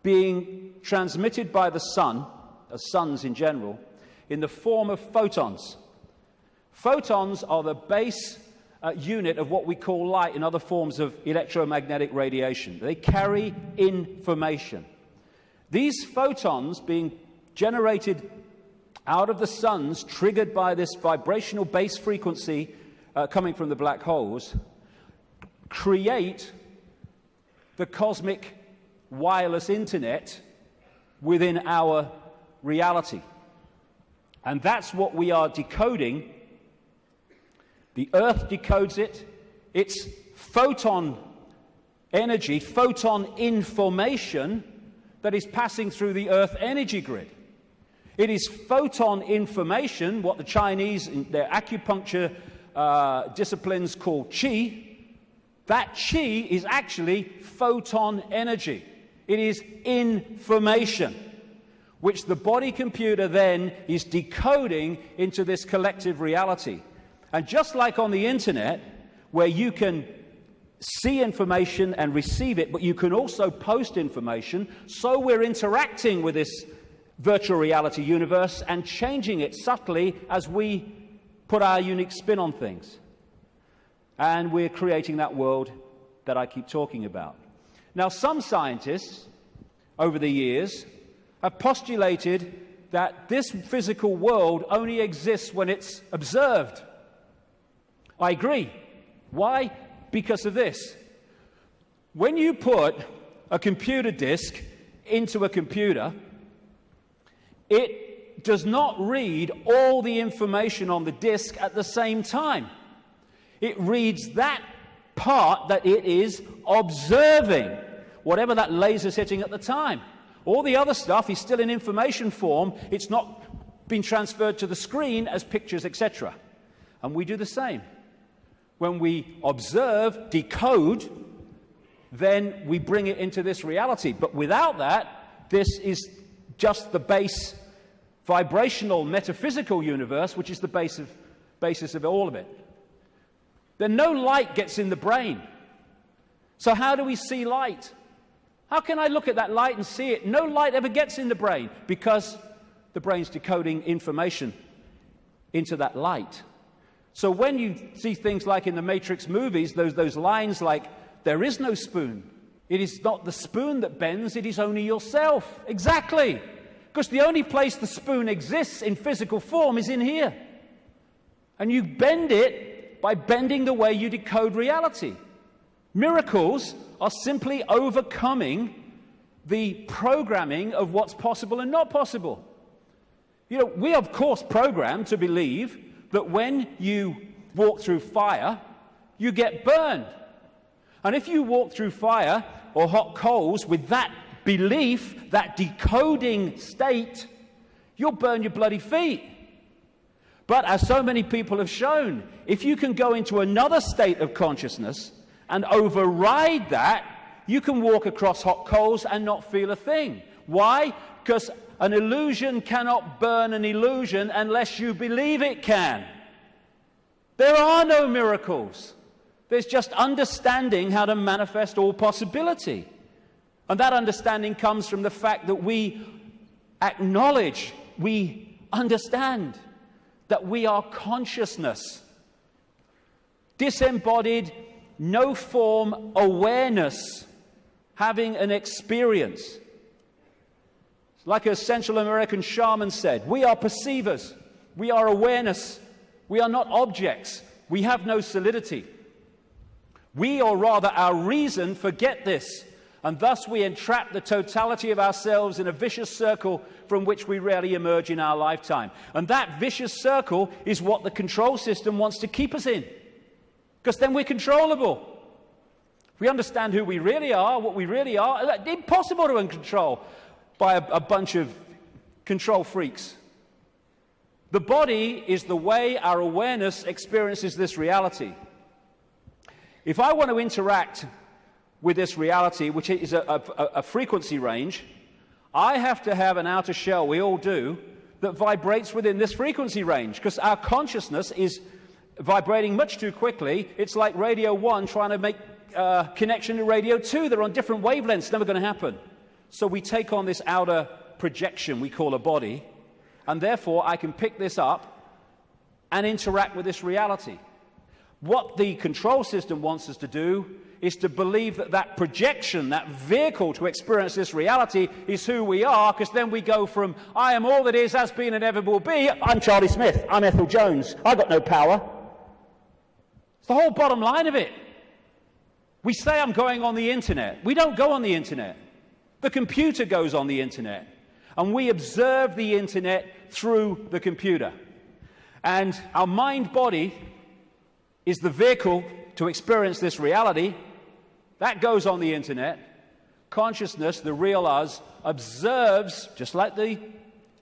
being transmitted by the sun, suns in general, in the form of photons. Photons are the base unit of what we call light and other forms of electromagnetic radiation. They carry information. These photons being generated out of the suns, triggered by this vibrational base frequency coming from the black holes, create the cosmic wireless internet within our reality. And that's what we are decoding The Earth decodes it. It's photon energy, photon information that is passing through the Earth energy grid. It is photon information, what the Chinese, in their acupuncture disciplines call qi. That qi is actually photon energy. It is information, which the body computer then is decoding into this collective reality. And just like on the internet, where you can see information and receive it, but you can also post information, so we're interacting with this virtual reality universe and changing it subtly as we put our unique spin on things. And we're creating that world that I keep talking about. Now, some scientists over the years have postulated that this physical world only exists when it's observed. I agree. Why? Because of this. When you put a computer disk into a computer, it does not read all the information on the disk at the same time. It reads that part that it is observing, whatever that laser's hitting at the time. All the other stuff is still in information form. It's not been transferred to the screen as pictures, etc. And we do the same. When we observe, decode, then we bring it into this reality. But without that, this is just the base vibrational metaphysical universe, which is the basis of all of it. Then no light gets in the brain. So how do we see light? How can I look at that light and see it? No light ever gets in the brain because the brain's decoding information into that light. So when you see things like in the Matrix movies, those lines like, there is no spoon. It is not the spoon that bends, it is only yourself. Exactly. Because the only place the spoon exists in physical form is in here. And you bend it by bending the way you decode reality. Miracles are simply overcoming the programming of what's possible and not possible. You know, we are, of course, programmed to believe that when you walk through fire, you get burned. And if you walk through fire or hot coals with that belief, that decoding state, you'll burn your bloody feet. But as so many people have shown, if you can go into another state of consciousness and override that, you can walk across hot coals and not feel a thing. Why? Because an illusion cannot burn an illusion unless you believe it can. There are no miracles. There's just understanding how to manifest all possibility. And that understanding comes from the fact that we acknowledge, we understand that we are consciousness. Disembodied, no form awareness, having an experience. Like a Central American shaman said, we are perceivers, we are awareness, we are not objects, we have no solidity. We, or rather our reason, forget this, and thus we entrap the totality of ourselves in a vicious circle from which we rarely emerge in our lifetime. And that vicious circle is what the control system wants to keep us in, because then we're controllable. If we understand who we really are, what we really are, it's impossible to control by a bunch of control freaks. The body is the way our awareness experiences this reality. If I want to interact with this reality, which is a frequency range, I have to have an outer shell, we all do, that vibrates within this frequency range, because our consciousness is vibrating much too quickly. It's like Radio 1 trying to make connection to Radio 2. They're on different wavelengths, never going to happen. So we take on this outer projection we call a body, and therefore I can pick this up and interact with this reality. What the control system wants us to do is to believe that that projection, that vehicle to experience this reality is who we are, because then we go from, I am all that is, has been, and ever will be, I'm Charlie Smith, I'm Ethel Jones, I've got no power. It's the whole bottom line of it. We say I'm going on the internet. We don't go on the internet. The computer goes on the internet, and we observe the internet through the computer. And our mind-body is the vehicle to experience this reality. That goes on the internet. Consciousness, the real us, observes, just like the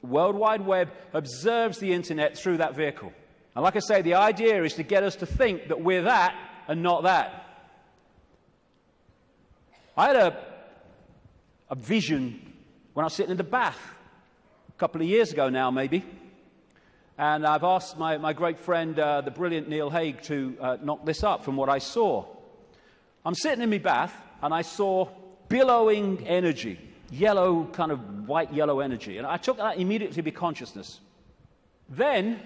World Wide Web, observes the internet through that vehicle. And like I say, the idea is to get us to think that we're that and not that. I had a vision when I was sitting in the bath a couple of years ago now, maybe. And I've asked my great friend, the brilliant Neil Haig, to knock this up from what I saw. I'm sitting in my bath, and I saw billowing energy, yellow, kind of white-yellow energy. And I took that immediately to be consciousness. Then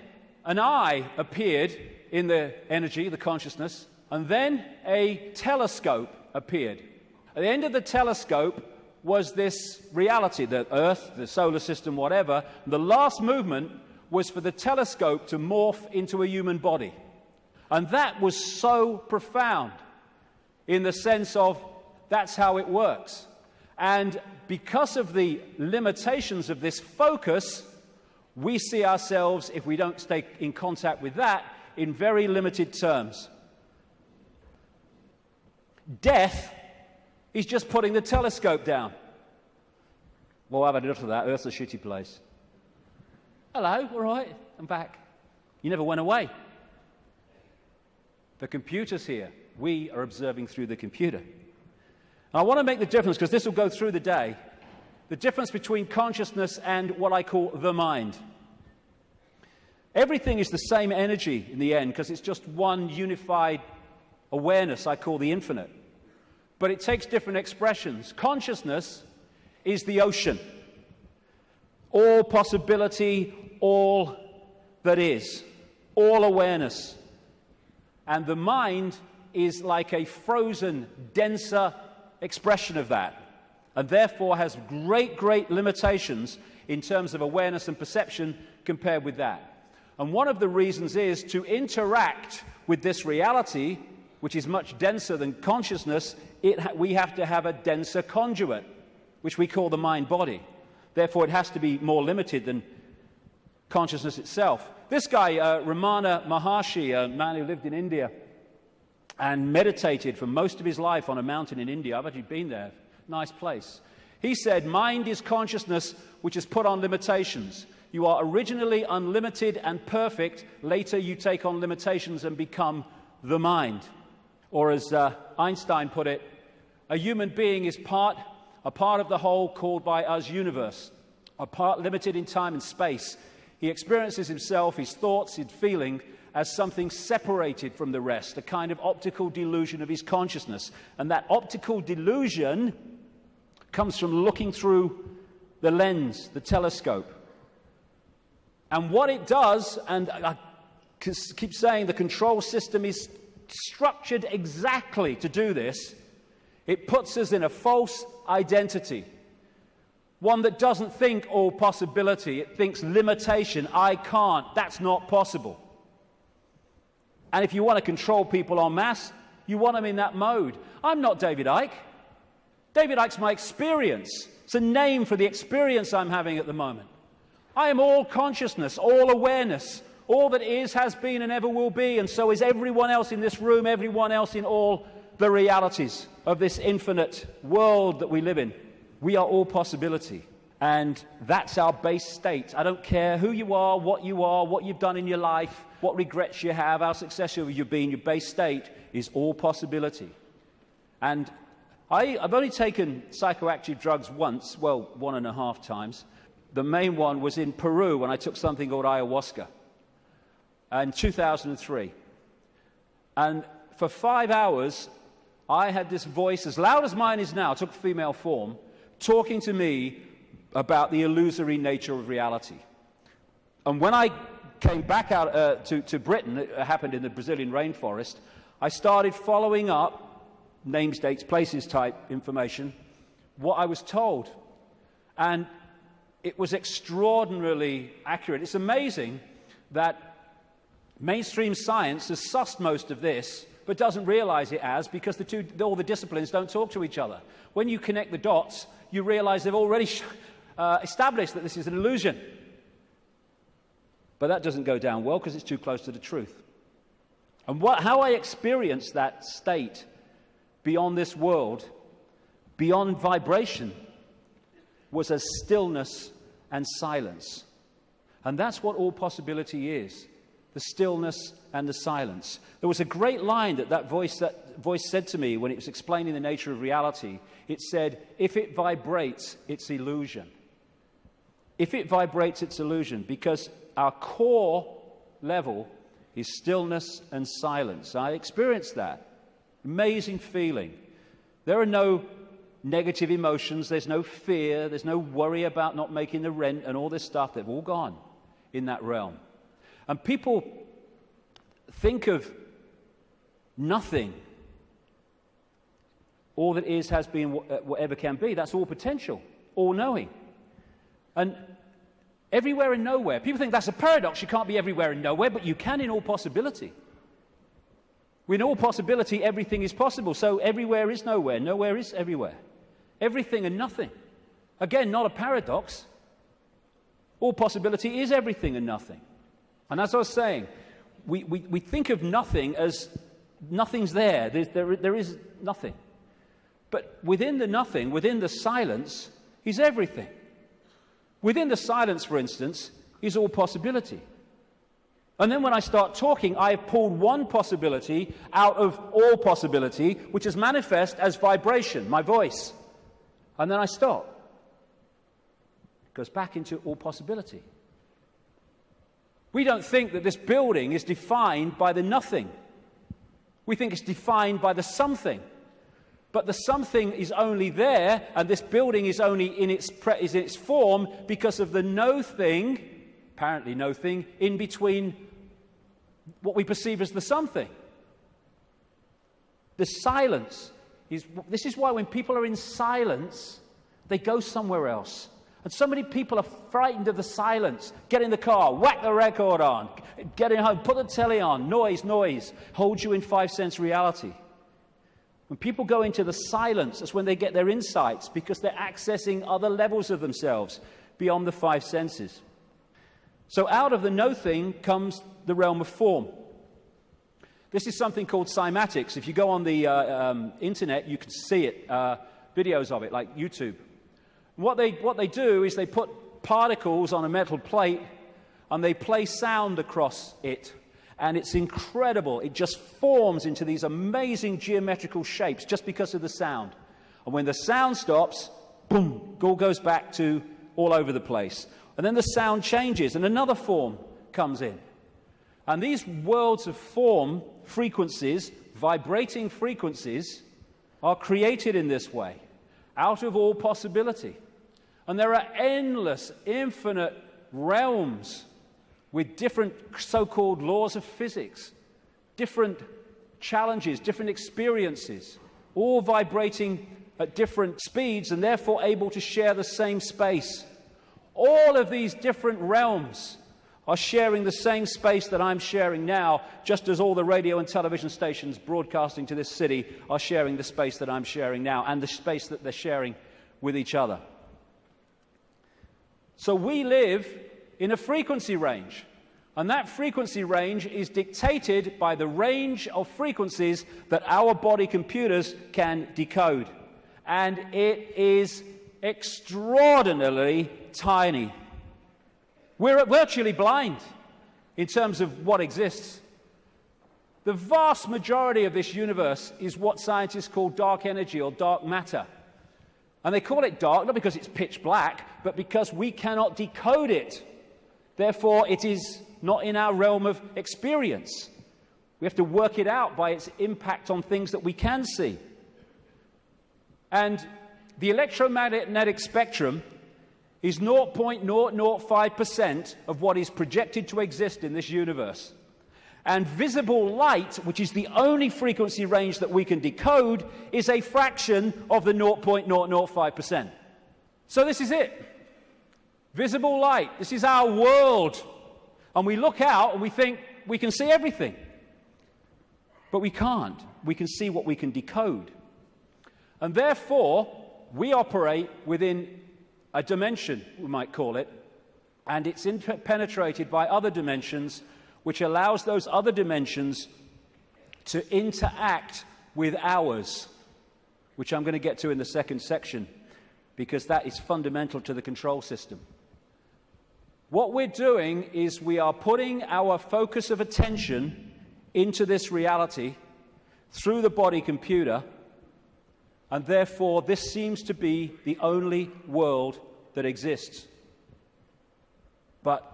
an eye appeared in the energy, the consciousness, and then a telescope appeared. At the end of the telescope was this reality, the Earth, the solar system, whatever. The last movement was for the telescope to morph into a human body. And that was so profound in the sense of that's how it works. And because of the limitations of this focus, we see ourselves, if we don't stay in contact with that, in very limited terms. Death is just putting the telescope down. Well, I've had enough of that. Earth's a shitty place. Hello, all right, I'm back. You never went away. The computer's here. We are observing through the computer. And I want to make the difference, because this will go through the day, the difference between consciousness and what I call the mind. Everything is the same energy in the end, because it's just one unified awareness I call the infinite. But it takes different expressions. Consciousness is the ocean. All possibility, all that is, all awareness. And the mind is like a frozen, denser expression of that, and therefore has great, great limitations in terms of awareness and perception compared with that. And one of the reasons is to interact with this reality, which is much denser than consciousness, we have to have a denser conduit, which we call the mind-body. Therefore, it has to be more limited than consciousness itself. This guy, Ramana Maharshi, a man who lived in India and meditated for most of his life on a mountain in India. I've actually been there. Nice place. He said, mind is consciousness which is put on limitations. You are originally unlimited and perfect. Later, you take on limitations and become the mind. Or as Einstein put it, a human being is a part of the whole called by us universe, a part limited in time and space. He experiences himself, his thoughts, his feeling, as something separated from the rest, a kind of optical delusion of his consciousness. And that optical delusion comes from looking through the lens, the telescope. And what it does, and I keep saying the control system is structured exactly to do this, it puts us in a false identity. One that doesn't think all possibility, it thinks limitation, I can't, that's not possible. And if you want to control people en masse, you want them in that mode. I'm not David Icke. David Icke's my experience. It's a name for the experience I'm having at the moment. I am all consciousness, all awareness. All that is, has been, and ever will be, and so is everyone else in this room, everyone else in all the realities of this infinite world that we live in. We are all possibility, and that's our base state. I don't care who you are, what you've done in your life, what regrets you have, how successful you've been. Your base state is all possibility. And I've only taken psychoactive drugs once, well, 1.5 times. The main one was in Peru when I took something called ayahuasca in 2003. And for 5 hours, I had this voice, as loud as mine is now, took female form, talking to me about the illusory nature of reality. And when I came back out to Britain, it happened in the Brazilian rainforest, I started following up names, dates, places type information, what I was told. And it was extraordinarily accurate. It's amazing that mainstream science has sussed most of this, but doesn't realize it as, because all the disciplines don't talk to each other. When you connect the dots, you realize they've already established that this is an illusion. But that doesn't go down well because it's too close to the truth. And how I experienced that state beyond this world, beyond vibration, was as stillness and silence. And that's what all possibility is, the stillness and the silence. There was a great line that voice said to me when it was explaining the nature of reality. It said, if it vibrates, it's illusion. If it vibrates, it's illusion, because our core level is stillness and silence. I experienced that. Amazing feeling. There are no negative emotions, there's no fear, there's no worry about not making the rent and all this stuff. They've all gone in that realm. And people think of nothing. All that is, has been, whatever can be. That's all potential, all knowing. And everywhere and nowhere. People think that's a paradox. You can't be everywhere and nowhere, but you can in all possibility. In all possibility, everything is possible. So everywhere is nowhere. Nowhere is everywhere. Everything and nothing. Again, not a paradox. All possibility is everything and nothing. And as I was saying, we think of nothing as nothing's there. There is nothing. But within the nothing, within the silence, is everything. Within the silence, for instance, is all possibility. And then when I start talking, I have pulled one possibility out of all possibility, which is manifest as vibration, my voice. And then I stop. It goes back into all possibility. We don't think that this building is defined by the nothing. We think it's defined by the something. But the something is only there, and this building is only in its form because of the no thing, apparently no thing, in between what we perceive as the something. The silence is, this is why when people are in silence, they go somewhere else. And so many people are frightened of the silence. Get in the car, whack the record on, get in home, put the telly on, noise, hold you in 5 sense reality. When people go into the silence, that's when they get their insights, because they're accessing other levels of themselves beyond the 5 senses. So out of the no thing comes the realm of form. This is something called cymatics. If you go on the internet, you can see it, videos of it, like YouTube. What they do is they put particles on a metal plate and they play sound across it. And it's incredible. It just forms into these amazing geometrical shapes just because of the sound. And when the sound stops, boom, it all goes back to all over the place. And then the sound changes and another form comes in. And these worlds of form, frequencies, vibrating frequencies, are created in this way, out of all possibility. And there are endless, infinite realms with different so-called laws of physics, different challenges, different experiences, all vibrating at different speeds and therefore able to share the same space. All of these different realms are sharing the same space that I'm sharing now, just as all the radio and television stations broadcasting to this city are sharing the space that I'm sharing now and the space that they're sharing with each other. So we live in a frequency range, and that frequency range is dictated by the range of frequencies that our body computers can decode. And it is extraordinarily tiny. We're virtually blind in terms of what exists. The vast majority of this universe is what scientists call dark energy or dark matter. And they call it dark not because it's pitch black, but because we cannot decode it. Therefore, it is not in our realm of experience. We have to work it out by its impact on things that we can see. And the electromagnetic spectrum is 0.005% of what is projected to exist in this universe. And visible light, which is the only frequency range that we can decode, is a fraction of the 0.005%. So this is it. Visible light. This is our world. And we look out and we think we can see everything. But we can't. We can see what we can decode. And therefore, we operate within a dimension, we might call it, and it's penetrated by other dimensions, which allows those other dimensions to interact with ours, which I'm going to get to in the second section, because that is fundamental to the control system. What we're doing is we are putting our focus of attention into this reality through the body computer, and therefore this seems to be the only world that exists. But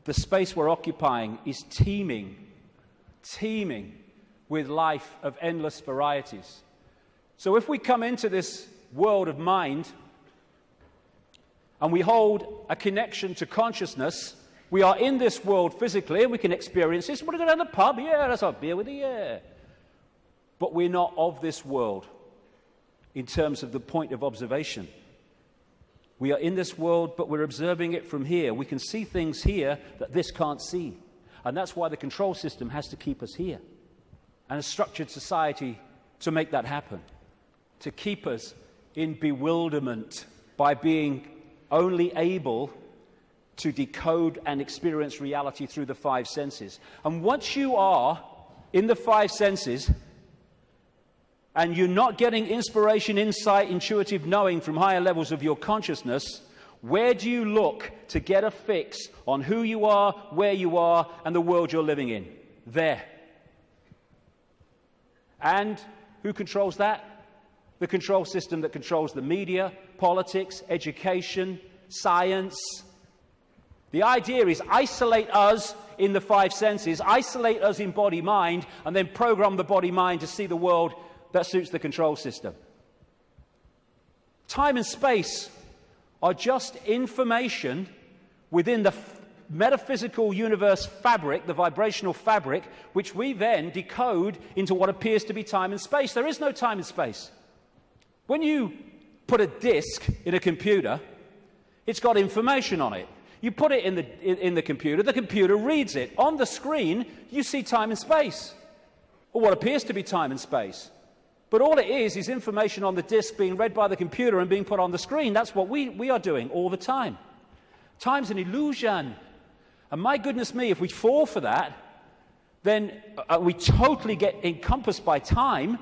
the space we're occupying is teeming with life of endless varieties. So if we come into this world of mind and we hold a connection to consciousness, we are in this world physically and we can experience this. Want to go down the pub? Yeah, let's have a beer with you, yeah. But we're not of this world in terms of the point of observation. We are in this world, but we're observing it from here. We can see things here that this can't see. And that's why the control system has to keep us here. And a structured society to make that happen. To keep us in bewilderment by being only able to decode and experience reality through the five senses. And once you are in the five senses, and you're not getting inspiration, insight, intuitive knowing from higher levels of your consciousness, where do you look to get a fix on who you are, where you are, and the world you're living in? There. And who controls that? The control system that controls the media, politics, education, science. The idea is isolate us in the five senses, isolate us in body-mind, and then program the body-mind to see the world that suits the control system. Time and space are just information within the metaphysical universe fabric, the vibrational fabric, which we then decode into what appears to be time and space. There is no time and space. When you put a disk in a computer, it's got information on it. You put it in the computer reads it. On the screen, you see time and space, or what appears to be time and space. But all it is information on the disk being read by the computer and being put on the screen. That's what we are doing all the time. Time's an illusion. And my goodness me, if we fall for that, then we totally get encompassed by time,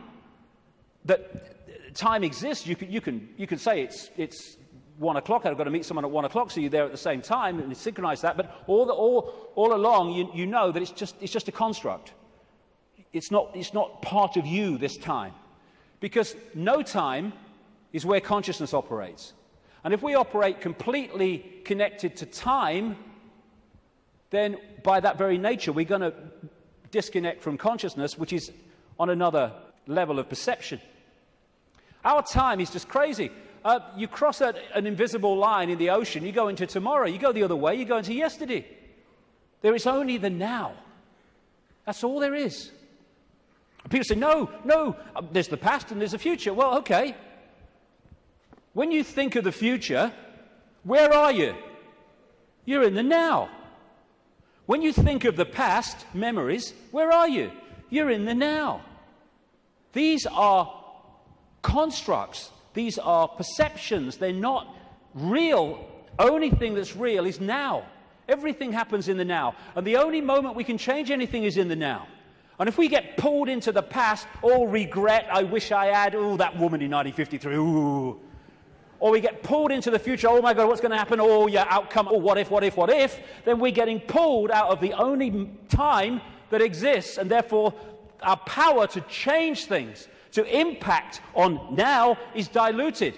that time exists. You can say it's 1 o'clock, I've got to meet someone at 1 o'clock, so you're there at the same time, and synchronize that. But all along, you know that it's just a construct. It's not part of you this time. Because no time is where consciousness operates. And if we operate completely connected to time, then by that very nature, we're going to disconnect from consciousness, which is on another level of perception. Our time is just crazy. You cross an invisible line in the ocean, you go into tomorrow, you go the other way, you go into yesterday. There is only the now. That's all there is. People say, no, there's the past and there's the future. Well, okay. When you think of the future, where are you? You're in the now. When you think of the past, memories, where are you? You're in the now. These are constructs. These are perceptions. They're not real. Only thing that's real is now. Everything happens in the now. And the only moment we can change anything is in the now. And if we get pulled into the past, all regret, I wish I had, oh, that woman in 1953, ooh. Or we get pulled into the future, oh my God, what's going to happen? Oh, yeah, outcome, oh, what if? Then we're getting pulled out of the only time that exists, and therefore our power to change things, to impact on now, is diluted.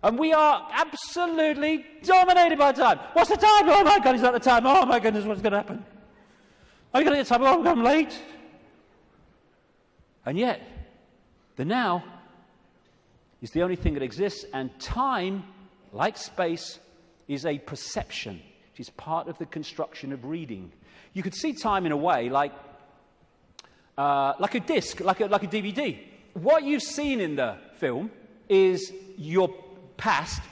And we are absolutely dominated by time. What's the time? Oh my God, is that the time? Oh my goodness, what's going to happen? Are you going to get time? Oh, I'm late. And yet, the now is the only thing that exists, and time, like space, is a perception. It is part of the construction of reading. You could see time in a way like a disc, like a DVD. What you've seen in the film is your past,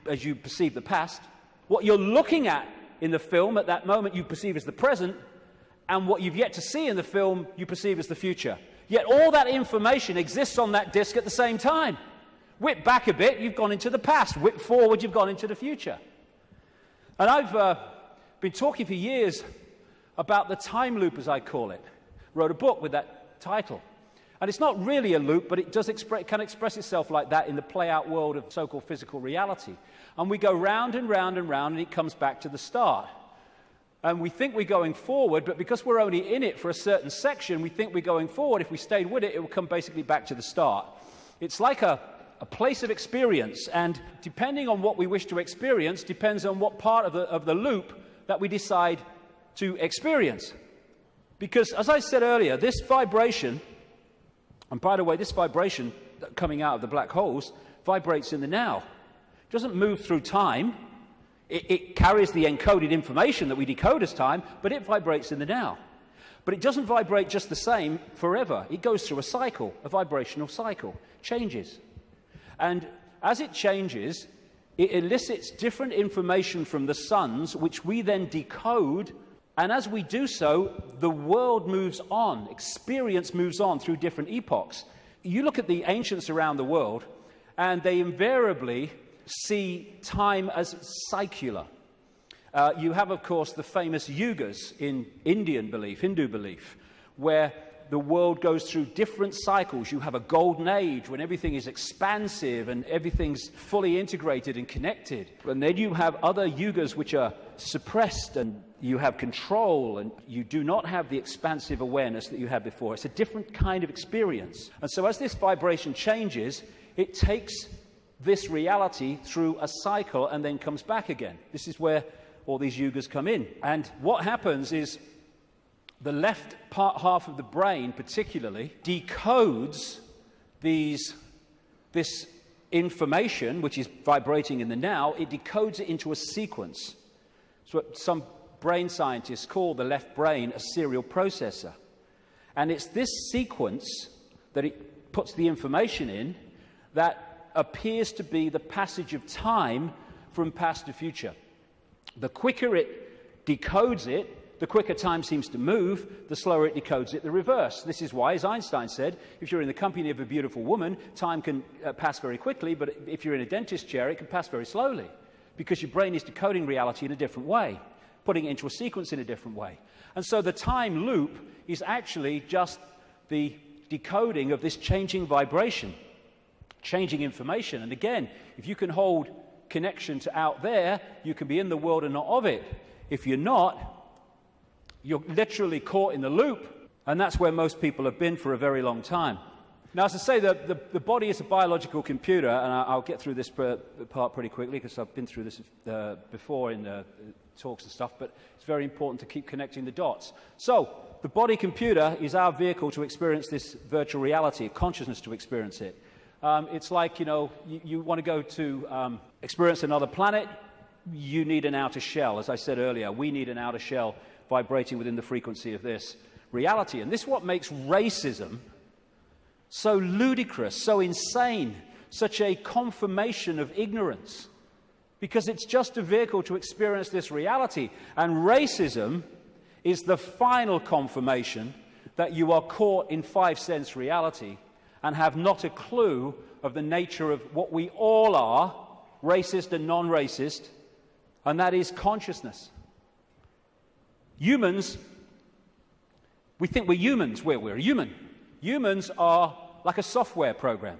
as you perceive the past. What you're looking at in the film at that moment you perceive as the present, and what you've yet to see in the film you perceive as the future. Yet all that information exists on that disc at the same time. Whip back a bit, you've gone into the past. Whip forward, you've gone into the future. And I've been talking for years about the time loop, as I call it. wrote a book with that title. And it's not really a loop, but it does can express itself like that in the play-out world of so-called physical reality. And we go round and round and round, and it comes back to the start. And we think we're going forward, but because we're only in it for a certain section, we think we're going forward. If we stayed with it, it will come basically back to the start. It's like a place of experience, and depending on what we wish to experience, depends on what part of the loop that we decide to experience. Because, as I said earlier, this vibration, and by the way, this vibration coming out of the black holes vibrates in the now. It doesn't move through time. It carries the encoded information that we decode as time, but it vibrates in the now. But it doesn't vibrate just the same forever. It goes through a cycle, a vibrational cycle, changes. And as it changes, it elicits different information from the suns, which we then decode. And as we do so, the world moves on, experience moves on through different epochs. You look at the ancients around the world, and they invariably see time as secular. You have, of course, the famous yugas in Indian belief, Hindu belief, where the world goes through different cycles. You have a golden age when everything is expansive and everything's fully integrated and connected. And then you have other yugas which are suppressed, and you have control, and you do not have the expansive awareness that you had before. It's a different kind of experience. And so as this vibration changes, it takes this reality through a cycle and then comes back again. This is where all these yugas come in. And what happens is the left half of the brain particularly decodes this information, which is vibrating in the now. It decodes it into a sequence. It's what some brain scientists call the left brain a serial processor. And it's this sequence that it puts the information in that appears to be the passage of time from past to future. The quicker it decodes it, the quicker time seems to move, the slower it decodes it, the reverse. This is why, as Einstein said, if you're in the company of a beautiful woman, time can pass very quickly, but if you're in a dentist chair, it can pass very slowly, because your brain is decoding reality in a different way, putting it into a sequence in a different way. And so the time loop is actually just the decoding of this changing vibration, changing information. And again, if you can hold connection to out there, you can be in the world and not of it. If you're not, you're literally caught in the loop, and that's where most people have been for a very long time. Now, as I say, the body is a biological computer, and I'll get through this part pretty quickly because I've been through this before in talks and stuff, but it's very important to keep connecting the dots. So, the body computer is our vehicle to experience this virtual reality, consciousness to experience it. It's like, you want to go to experience another planet, you need an outer shell. As I said earlier, we need an outer shell vibrating within the frequency of this reality. And this is what makes racism so ludicrous, so insane, such a confirmation of ignorance. Because it's just a vehicle to experience this reality. And racism is the final confirmation that you are caught in five-sense reality and have not a clue of the nature of what we all are, racist and non-racist, and that is consciousness. Humans, we think we're humans. We're human. Humans are like a software program.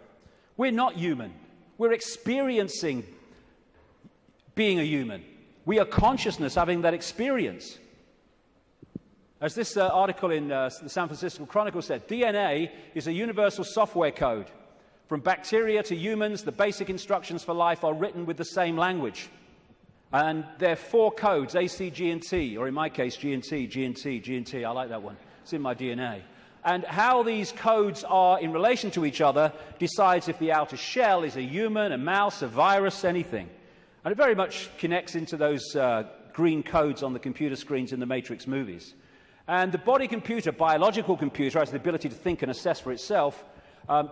We're not human. We're experiencing being a human. We are consciousness having that experience. As this article in the San Francisco Chronicle said, DNA is a universal software code. From bacteria to humans, the basic instructions for life are written with the same language. And there are four codes, A, C, G, and T, or in my case, G and T, G and T, G and T. I like that one. It's in my DNA. And how these codes are in relation to each other decides if the outer shell is a human, a mouse, a virus, anything. And it very much connects into those green codes on the computer screens in the Matrix movies. And the body computer, biological computer, has the ability to think and assess for itself,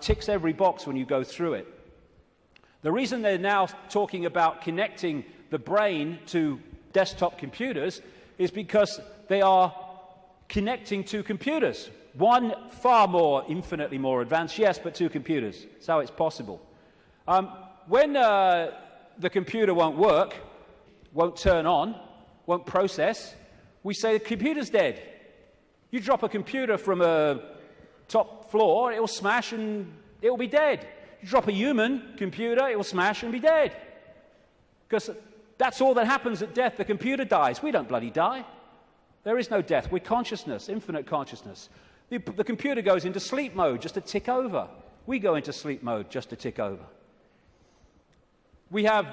ticks every box when you go through it. The reason they're now talking about connecting the brain to desktop computers is because they are connecting two computers. One far more, infinitely more advanced, yes, but two computers. That's how it's possible. When the computer won't work, won't turn on, won't process, we say the computer's dead. You drop a computer from a top floor, it will smash and it will be dead. You drop a human computer, it will smash and be dead. Because that's all that happens at death. The computer dies. We don't bloody die. There is no death. We're consciousness, infinite consciousness. The computer goes into sleep mode just to tick over. We go into sleep mode just to tick over. We have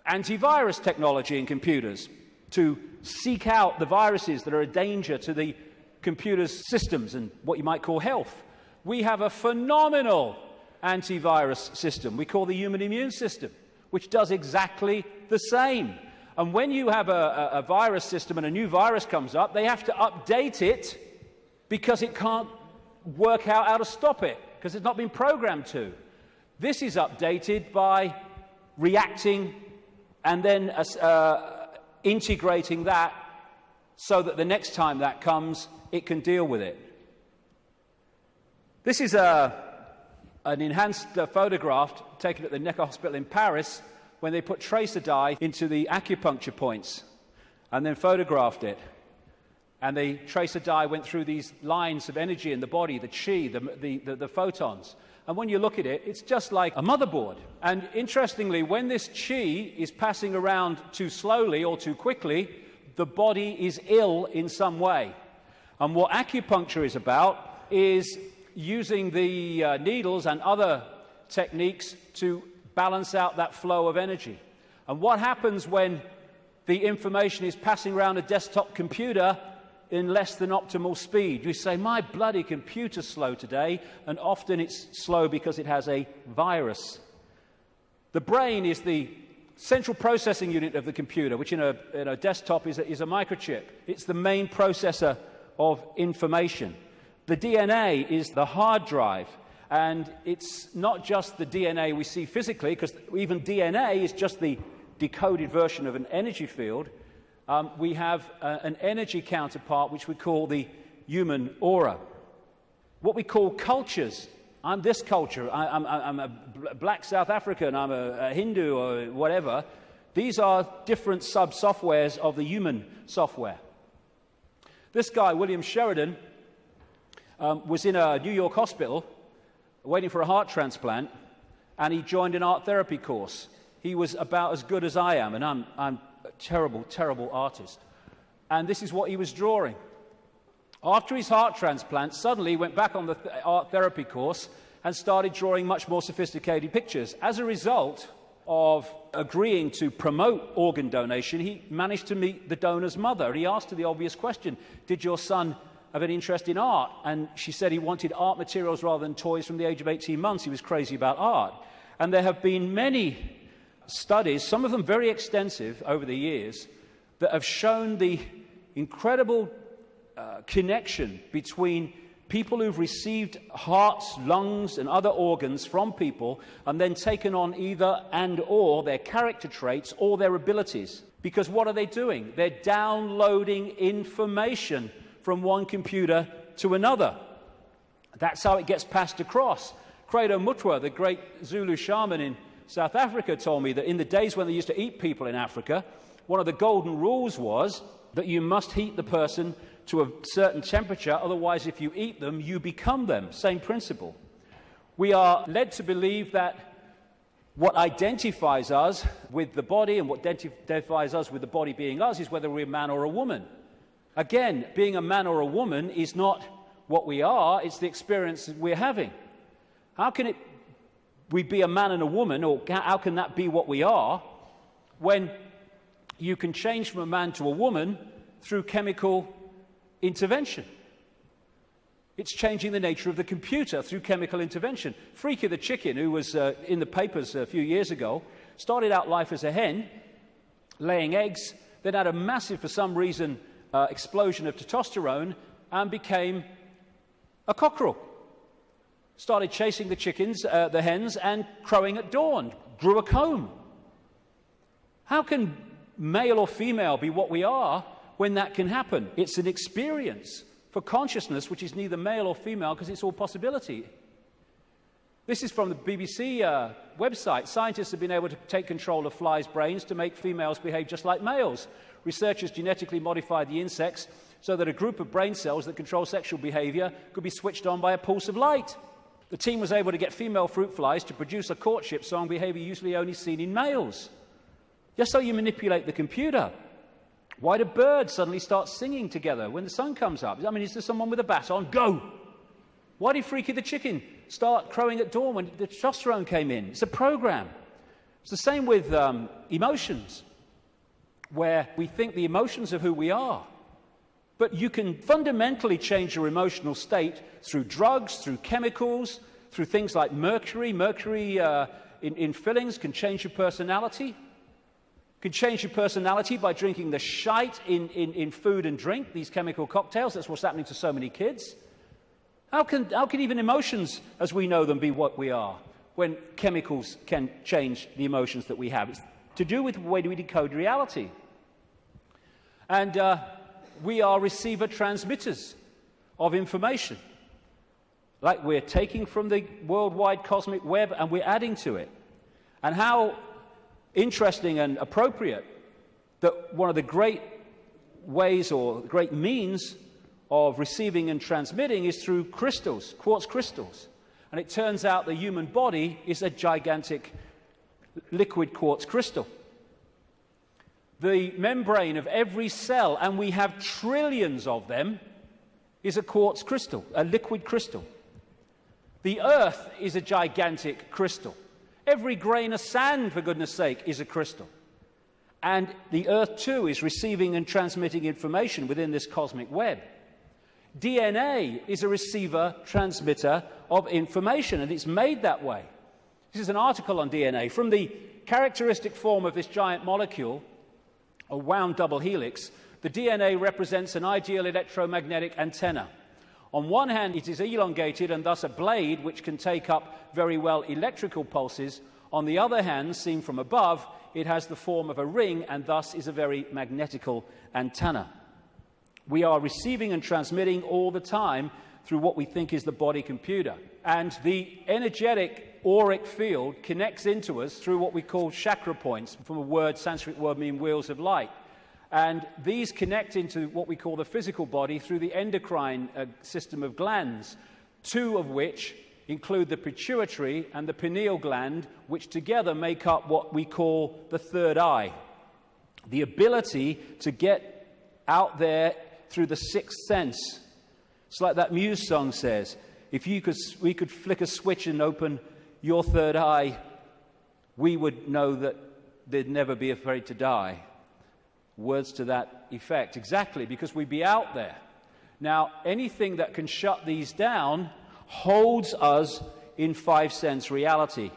antivirus technology in computers to seek out the viruses that are a danger to the computer's systems and what you might call health. We have a phenomenal antivirus system we call the human immune system, which does exactly the same. And when you have a virus system and a new virus comes up, they have to update it because it can't work out how to stop it, because it's not been programmed to. This is updated by reacting and then integrating that so that the next time that comes, it can deal with it. This is an enhanced photograph taken at the Necker Hospital in Paris when they put tracer dye into the acupuncture points and then photographed it. And the tracer dye went through these lines of energy in the body, the chi, the photons. And when you look at it, it's just like a motherboard. And interestingly, when this chi is passing around too slowly or too quickly, the body is ill in some way. And what acupuncture is about is using the needles and other techniques to balance out that flow of energy. And what happens when the information is passing around a desktop computer in less than optimal speed? You say, my bloody computer's slow today, and often it's slow because it has a virus. The brain is the central processing unit of the computer, which in a desktop is a microchip. It's the main processor of information. The DNA is the hard drive, and it's not just the DNA we see physically, because even DNA is just the decoded version of an energy field. We have an energy counterpart, which we call the human aura. What we call cultures. I'm this culture. I'm a black South African. I'm a Hindu or whatever. These are different sub-softwares of the human software. This guy, William Sheridan, was in a New York hospital waiting for a heart transplant, and he joined an art therapy course. He was about as good as I am, and I'm a terrible, terrible artist. And this is what he was drawing. After his heart transplant, suddenly he went back on the art therapy course and started drawing much more sophisticated pictures. As a result of agreeing to promote organ donation, he managed to meet the donor's mother. He asked her the obvious question, did your son have an interest in art? And she said he wanted art materials rather than toys from the age of 18 months. He was crazy about art. And there have been many studies, some of them very extensive over the years, that have shown the incredible connection between people who've received hearts, lungs, and other organs from people and then taken on either and or their character traits or their abilities. Because what are they doing? They're downloading information from one computer to another. That's how it gets passed across. Credo Mutwa, the great Zulu shaman in South Africa, told me that in the days when they used to eat people in Africa, one of the golden rules was that you must heat the person to a certain temperature, otherwise if you eat them, you become them. Same principle. We are led to believe that what identifies us with the body and what identifies us with the body being us is whether we're a man or a woman. Again, being a man or a woman is not what we are, it's the experience we're having. How can we be a man and a woman, or how can that be what we are, when you can change from a man to a woman through chemical intervention? It's changing the nature of the computer through chemical intervention. Freaky the chicken, who was in the papers a few years ago, started out life as a hen, laying eggs, then had a massive, for some reason, explosion of testosterone and became a cockerel. Started chasing the chickens, the hens, and crowing at dawn. Grew a comb. How can male or female be what we are when that can happen? It's an experience for consciousness which is neither male or female because it's all possibility. This is from the BBC website. Scientists have been able to take control of flies' brains to make females behave just like males. Researchers genetically modified the insects so that a group of brain cells that control sexual behavior could be switched on by a pulse of light. The team was able to get female fruit flies to produce a courtship song behavior usually only seen in males. Just so you manipulate the computer. Why do birds suddenly start singing together when the sun comes up? I mean, is there someone with a bat on? Go! Why did Freaky the chicken start crowing at dawn when the testosterone came in? It's a program. It's the same with emotions, where we think the emotions of who we are. But you can fundamentally change your emotional state through drugs, through chemicals, through things like mercury. Mercury in fillings can change your personality. Can change your personality by drinking the shite in food and drink, these chemical cocktails. That's what's happening to so many kids. How can even emotions, as we know them, be what we are, when chemicals can change the emotions that we have? It's to do with the way we decode reality. And we are receiver-transmitters of information. Like we're taking from the worldwide cosmic web and we're adding to it. And how interesting and appropriate that one of the great ways or great means of receiving and transmitting is through crystals, quartz crystals. And it turns out the human body is a gigantic liquid quartz crystal. The membrane of every cell, and we have trillions of them, is a quartz crystal, a liquid crystal. The earth is a gigantic crystal. Every grain of sand, for goodness sake, is a crystal. And the earth, too, is receiving and transmitting information within this cosmic web. DNA is a receiver-transmitter of information, and it's made that way. This is an article on DNA. From the characteristic form of this giant molecule, a wound double helix, the DNA represents an ideal electromagnetic antenna. On one hand, it is elongated and thus a blade which can take up very well electrical pulses. On the other hand, seen from above, it has the form of a ring and thus is a very magnetical antenna. We are receiving and transmitting all the time through what we think is the body computer. And the energetic auric field connects into us through what we call chakra points, from a word, Sanskrit word meaning wheels of light. And these connect into what we call the physical body through the endocrine system of glands, two of which include the pituitary and the pineal gland, which together make up what we call the third eye. The ability to get out there through the sixth sense. It's like that Muse song says, if we could flick a switch and open your third eye, we would know that they'd never be afraid to die. Words to that effect. Exactly, because we'd be out there. Now, anything that can shut these down holds us in five-sense reality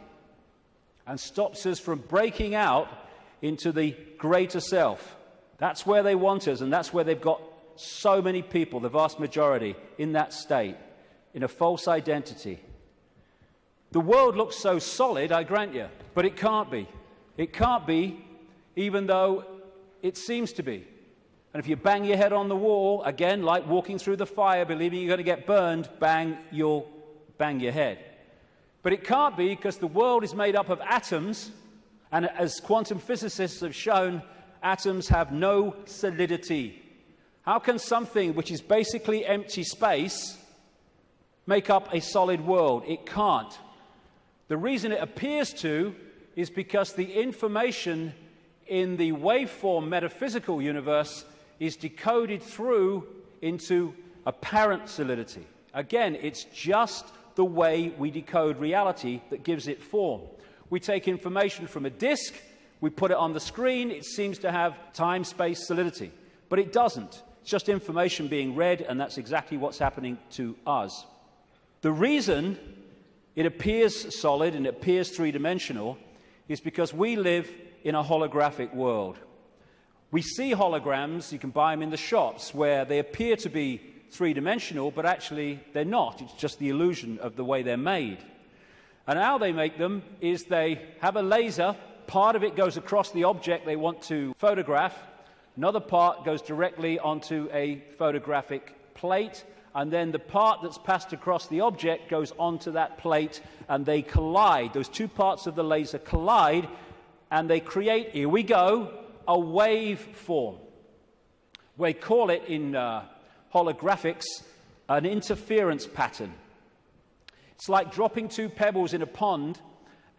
and stops us from breaking out into the greater self. That's where they want us, and that's where they've got so many people, the vast majority, in that state, in a false identity. The world looks so solid, I grant you, but it can't be. It can't be, even though it seems to be. And if you bang your head on the wall, again, like walking through the fire, believing you're going to get burned, bang, you'll bang your head. But it can't be, because the world is made up of atoms, and as quantum physicists have shown, atoms have no solidity. How can something which is basically empty space make up a solid world? It can't. The reason it appears to is because the information in the waveform metaphysical universe is decoded through into apparent solidity. Again, it's just the way we decode reality that gives it form. We take information from a disk, we put it on the screen, it seems to have time-space solidity. But it doesn't. It's just information being read, and that's exactly what's happening to us. The reason it appears solid and it appears three-dimensional is because we live in a holographic world. We see holograms, you can buy them in the shops, where they appear to be three-dimensional, but actually they're not. It's just the illusion of the way they're made. And how they make them is they have a laser, part of it goes across the object they want to photograph, another part goes directly onto a photographic plate, and then the part that's passed across the object goes onto that plate, and they collide. Those two parts of the laser collide, and they create, here we go, a waveform. We call it in holographics an interference pattern. It's like dropping two pebbles in a pond,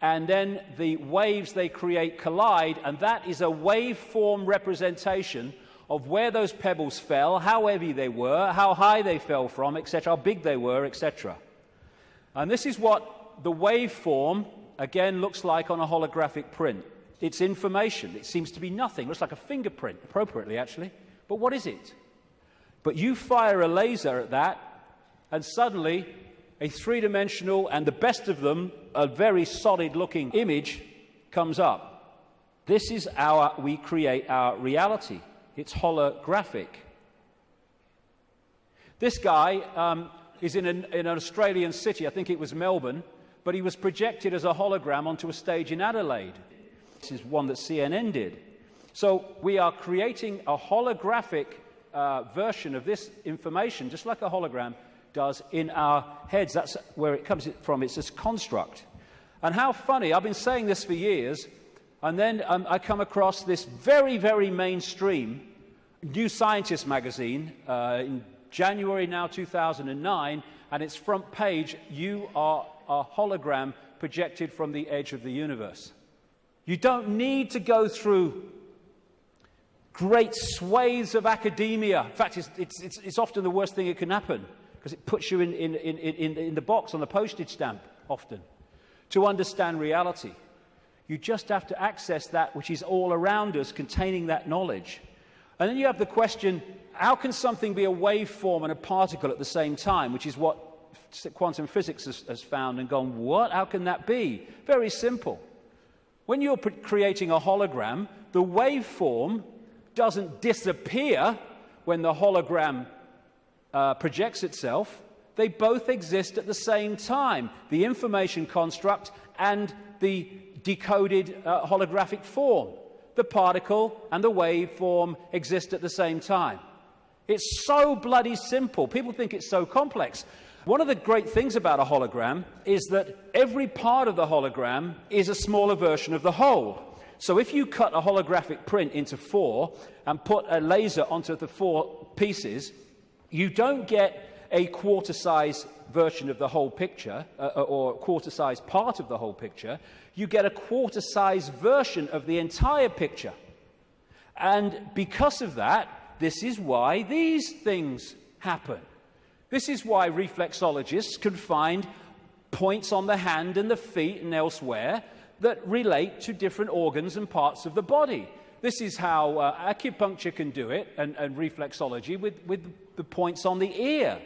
and then the waves they create collide, and that is a waveform representation of where those pebbles fell, how heavy they were, how high they fell from, etc., how big they were, etc. And this is what the waveform, again, looks like on a holographic print. It's information. It seems to be nothing. It looks like a fingerprint, appropriately, actually. But what is it? But you fire a laser at that, and suddenly a three-dimensional, and the best of them, a very solid-looking image comes up. This is how we create our reality. It's holographic. This guy is in an Australian city, I think it was Melbourne, but he was projected as a hologram onto a stage in Adelaide. This is one that CNN did. So we are creating a holographic version of this information, just like a hologram does in our heads. That's where it comes from. It's this construct. And how funny, I've been saying this for years, and then I come across this very, very mainstream New Scientist magazine in January now 2009, and its front page, you are a hologram projected from the edge of the universe. You don't need to go through great swathes of academia. In fact, it's often the worst thing that can happen, because it puts you in the box on the postage stamp, often, to understand reality. You just have to access that which is all around us, containing that knowledge. And then you have the question, how can something be a waveform and a particle at the same time, which is what quantum physics has found and gone, what? How can that be? Very simple. When you're creating a hologram, the waveform doesn't disappear when the hologram projects itself. They both exist at the same time, the information construct and the decoded holographic form. The particle and the waveform exist at the same time. It's so bloody simple. People think it's so complex. One of the great things about a hologram is that every part of the hologram is a smaller version of the whole. So if you cut a holographic print into four and put a laser onto the four pieces, you don't get a quarter-size version of the whole picture, or a quarter-size part of the whole picture. You get a quarter-size version of the entire picture. And because of that, this is why these things happen. This is why reflexologists can find points on the hand and the feet and elsewhere that relate to different organs and parts of the body. This is how acupuncture can do it, and reflexology with the points on the ear.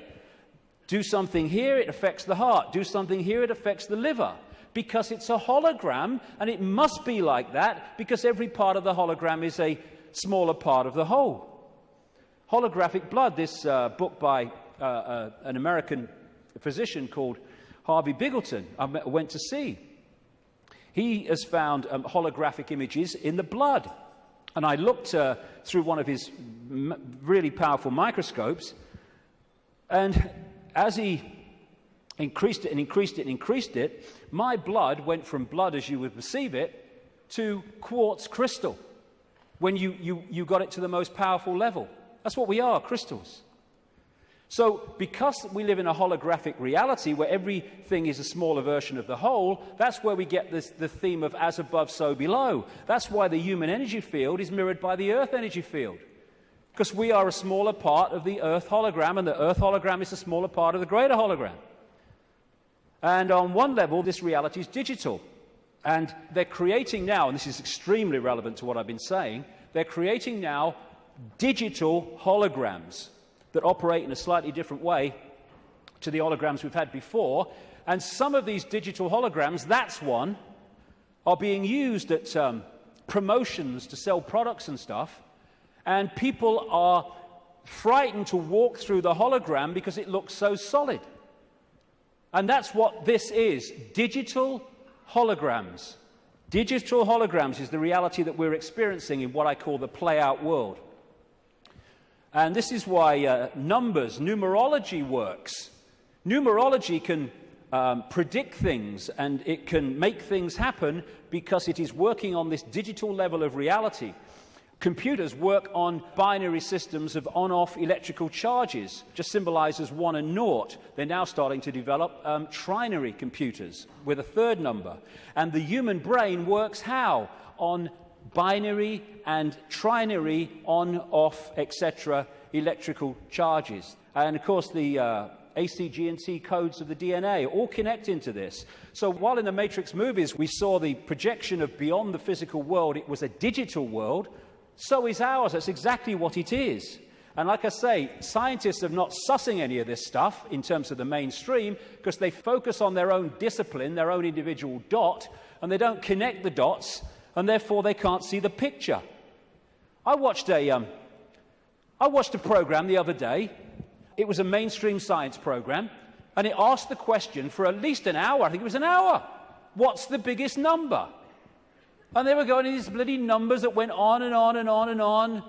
Do something here, it affects the heart. Do something here, it affects the liver. Because it's a hologram, and it must be like that, because every part of the hologram is a smaller part of the whole. Holographic blood, this book by an American physician called Harvey Biggleton, I went to see. He has found holographic images in the blood. And I looked through one of his really powerful microscopes, and as he increased it and increased it and increased it, my blood went from blood as you would perceive it to quartz crystal when you got it to the most powerful level. That's what we are, crystals. So because we live in a holographic reality where everything is a smaller version of the whole, that's where we get the theme of as above, so below. That's why the human energy field is mirrored by the earth energy field. Because we are a smaller part of the earth hologram, and the earth hologram is a smaller part of the greater hologram. And on one level, this reality is digital. And they're creating now, and this is extremely relevant to what I've been saying, they're creating now digital holograms that operate in a slightly different way to the holograms we've had before. And some of these digital holograms, that's one, are being used at promotions to sell products and stuff. And people are frightened to walk through the hologram because it looks so solid. And that's what this is, digital holograms. Digital holograms is the reality that we're experiencing in what I call the play-out world. And this is why numerology works. Numerology can predict things and it can make things happen because it is working on this digital level of reality. Computers work on binary systems of on-off electrical charges, just symbolized as 1 and 0. They're now starting to develop trinary computers with a third number. And the human brain works how? On binary and trinary on-off, etc. electrical charges. And of course the A, C, G, and T codes of the DNA all connect into this. So while in the Matrix movies we saw the projection of beyond the physical world, it was a digital world, so is ours. That's exactly what it is. And like I say, scientists are not sussing any of this stuff in terms of the mainstream because they focus on their own discipline, their own individual dot, and they don't connect the dots, and therefore they can't see the picture. I watched a program the other day. It was a mainstream science program, and it asked the question for at least an hour. I think it was an hour. What's the biggest number? And they were going into these bloody numbers that went on and on and on and on,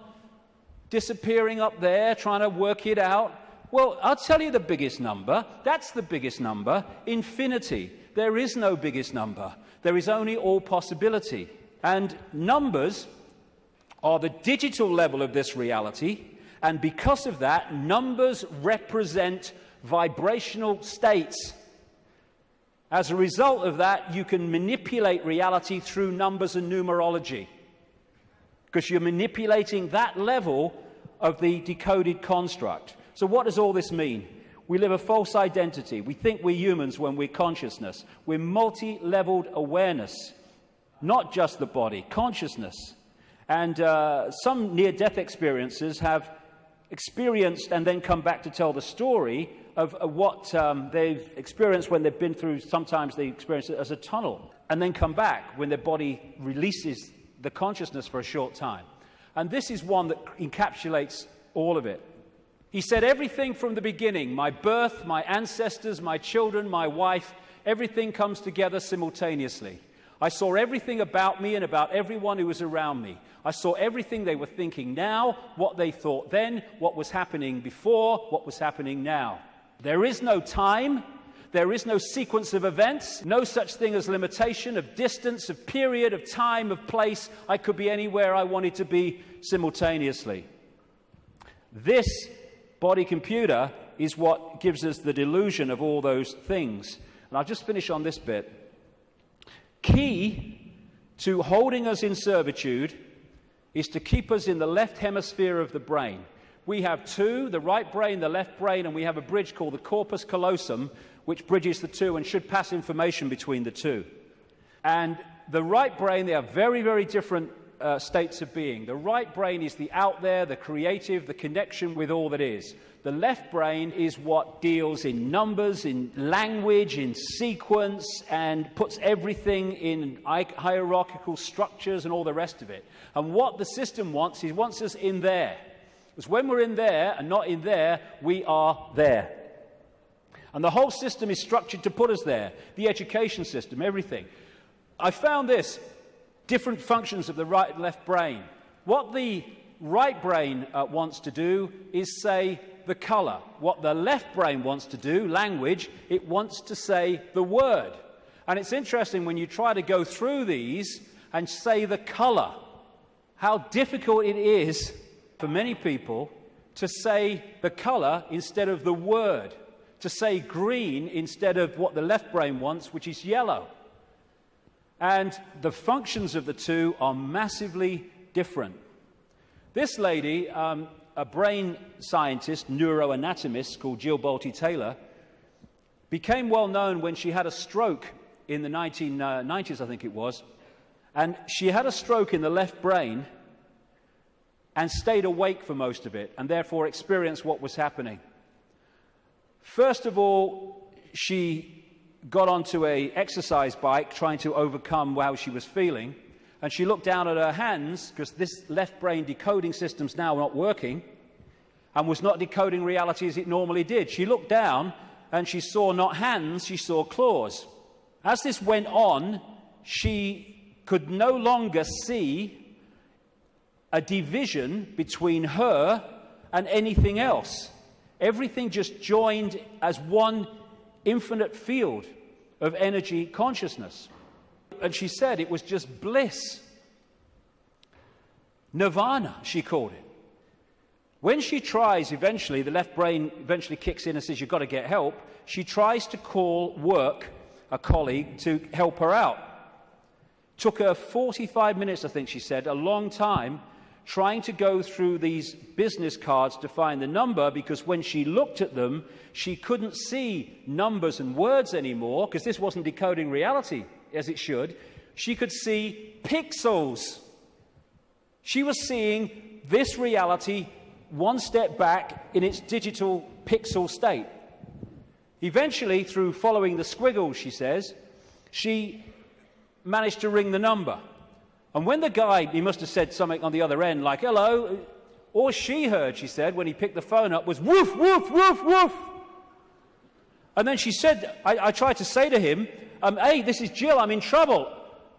disappearing up there, trying to work it out. Well, I'll tell you the biggest number. That's the biggest number. Infinity. There is no biggest number. There is only all possibility. And numbers are the digital level of this reality. And because of that, numbers represent vibrational states. As a result of that, you can manipulate reality through numbers and numerology, because you're manipulating that level of the decoded construct. So what does all this mean? We live a false identity. We think we're humans when we're consciousness. We're multi-leveled awareness, not just the body, consciousness. And some near-death experiences have experienced and then come back to tell the story of what they've experienced when they've been through. Sometimes they experience it as a tunnel and then come back when their body releases the consciousness for a short time. And this is one that encapsulates all of it. He said, everything from the beginning, my birth, my ancestors, my children, my wife, everything comes together simultaneously. I saw everything about me and about everyone who was around me. I saw everything they were thinking now, what they thought then, what was happening before, what was happening now. There is no time. There is no sequence of events. No such thing as limitation of distance, of period, of time, of place. I could be anywhere I wanted to be simultaneously. This body computer is what gives us the delusion of all those things. And I'll just finish on this bit. Key to holding us in servitude is to keep us in the left hemisphere of the brain. We have two, the right brain, the left brain, and we have a bridge called the corpus callosum, which bridges the two and should pass information between the two. And the right brain, they are very, very different states of being. The right brain is the out there, the creative, the connection with all that is. The left brain is what deals in numbers, in language, in sequence, and puts everything in hierarchical structures and all the rest of it. And what the system wants, it wants us in there. Because when we're in there and not in there, we are there. And the whole system is structured to put us there. The education system, everything. I found this, different functions of the right and left brain. What the right brain wants to do is say the color. What the left brain wants to do, language, it wants to say the word. And it's interesting when you try to go through these and say the color, how difficult it is for many people to say the color instead of the word, to say green instead of what the left brain wants, which is yellow. And the functions of the two are massively different. This lady, a brain scientist, neuroanatomist called Jill Bolte Taylor, became well known when she had a stroke in the 1990s, I think it was. And she had a stroke in the left brain and stayed awake for most of it, and therefore experienced what was happening. First of all, she got onto an exercise bike trying to overcome how she was feeling, and she looked down at her hands, because this left brain decoding system's now not working, and was not decoding reality as it normally did. She looked down, and she saw not hands, she saw claws. As this went on, she could no longer see a division between her and anything else. Everything just joined as one infinite field of energy consciousness. And she said it was just bliss. Nirvana, she called it. When she tries eventually, the left brain eventually kicks in and says, you've got to get help, she tries to call work, a colleague, to help her out. Took her 45 minutes, I think she said, a long time, trying to go through these business cards to find the number, because when she looked at them, she couldn't see numbers and words anymore, because this wasn't decoding reality as it should. She could see pixels. She was seeing this reality one step back in its digital pixel state. Eventually, through following the squiggles, she says, she managed to ring the number. And when the guy, he must have said something on the other end, like, hello, all she heard, she said, when he picked the phone up was, woof, woof, woof, woof. And then she said, I tried to say to him, hey, this is Jill, I'm in trouble.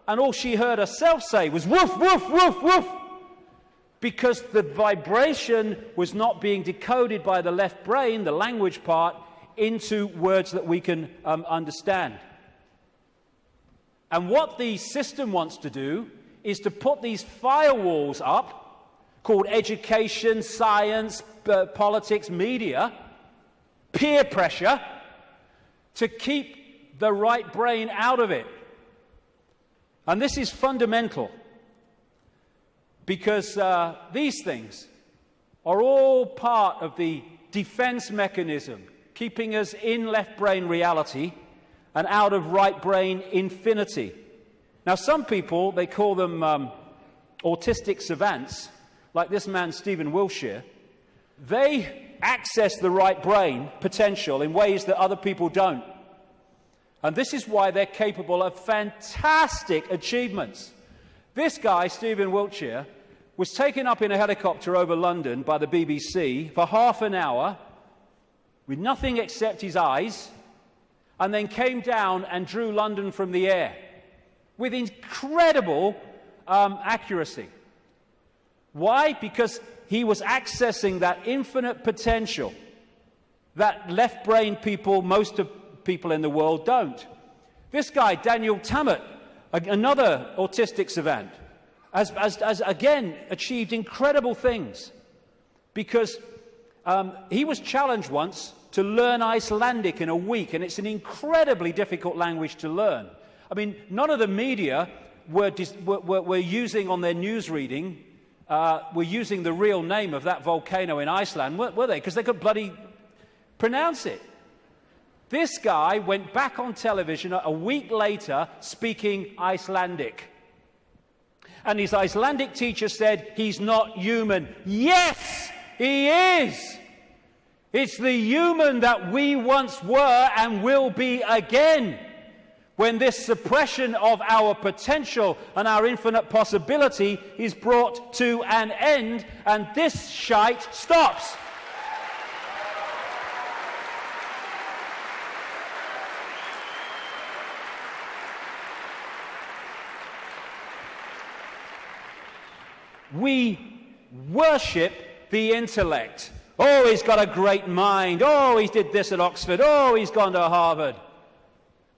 And all she heard herself say was, woof, woof, woof, woof. Because the vibration was not being decoded by the left brain, the language part, into words that we can understand. And what the system wants to do is to put these firewalls up, called education, science, politics, media, peer pressure, to keep the right brain out of it. And this is fundamental, because these things are all part of the defense mechanism, keeping us in left brain reality and out of right brain infinity. Now, some people, they call them autistic savants, like this man, Stephen Wiltshire. They access the right brain potential in ways that other people don't. And this is why they're capable of fantastic achievements. This guy, Stephen Wiltshire, was taken up in a helicopter over London by the BBC for half an hour with nothing except his eyes, and then came down and drew London from the air with incredible accuracy. Why? Because he was accessing that infinite potential that left brain people, most of people in the world, don't. This guy, Daniel Tammet, another autistic savant, has again achieved incredible things, because he was challenged once to learn Icelandic in a week, and it's an incredibly difficult language to learn. I mean, none of the media were using on their news reading, were using the real name of that volcano in Iceland, were they? Because they could bloody pronounce it. This guy went back on television a week later speaking Icelandic. And his Icelandic teacher said, he's not human. Yes, he is. It's the human that we once were and will be again, when this suppression of our potential and our infinite possibility is brought to an end, and this shite stops. We worship the intellect. Oh, he's got a great mind. Oh, he did this at Oxford. Oh, he's gone to Harvard.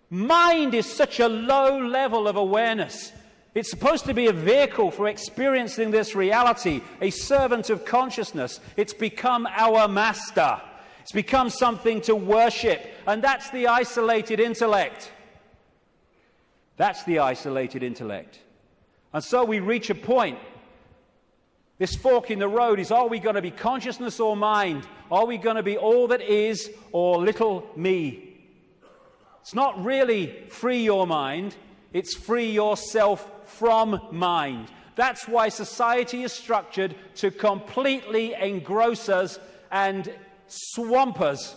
Mind is such a low level of awareness. It's supposed to be a vehicle for experiencing this reality, a servant of consciousness. It's become our master. It's become something to worship. And that's the isolated intellect. That's the isolated intellect. And so we reach a point. This fork in the road is, are we going to be consciousness or mind? Are we going to be all that is or little me? It's not really free your mind, it's free yourself from mind. That's why society is structured to completely engross us and swamp us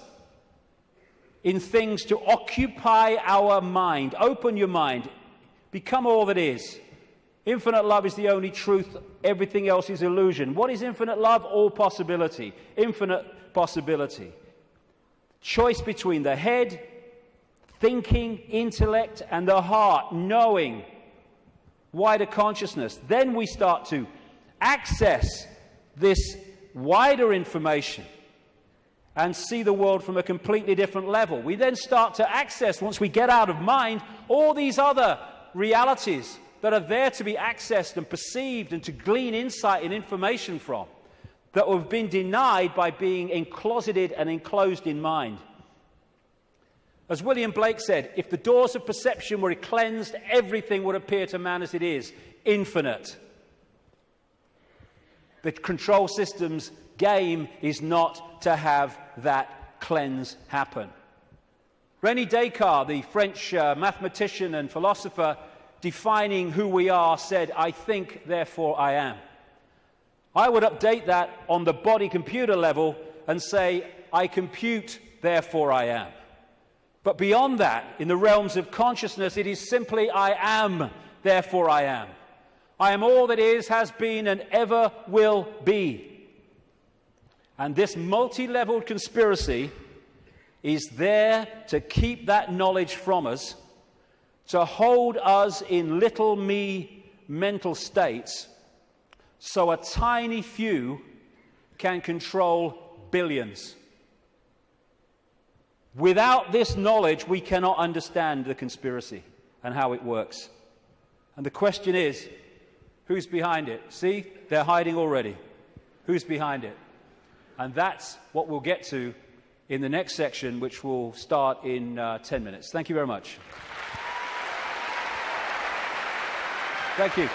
in things to occupy our mind. Open your mind. Become all that is. Infinite love is the only truth. Everything else is illusion. What is infinite love? All possibility. Infinite possibility. Choice between the head, thinking, intellect, and the heart, knowing, wider consciousness. Then we start to access this wider information and see the world from a completely different level. We then start to access, once we get out of mind, all these other realities that are there to be accessed and perceived and to glean insight and information from, that have been denied by being encloseted and enclosed in mind. As William Blake said, if the doors of perception were cleansed, everything would appear to man as it is, infinite. The control system's game is not to have that cleanse happen. René Descartes, the French mathematician and philosopher, defining who we are, said, "I think, therefore I am." I would update that on the body computer level and say, "I compute, therefore I am." But beyond that, in the realms of consciousness, it is simply, "I am, therefore I am." I am all that is, has been, and ever will be. And this multi-leveled conspiracy is there to keep that knowledge from us, to hold us in little me mental states, so a tiny few can control billions. Without this knowledge, we cannot understand the conspiracy and how it works. And the question is, who's behind it? See, they're hiding already. Who's behind it? And that's what we'll get to in the next section, which will start in 10 minutes. Thank you very much. Thank you.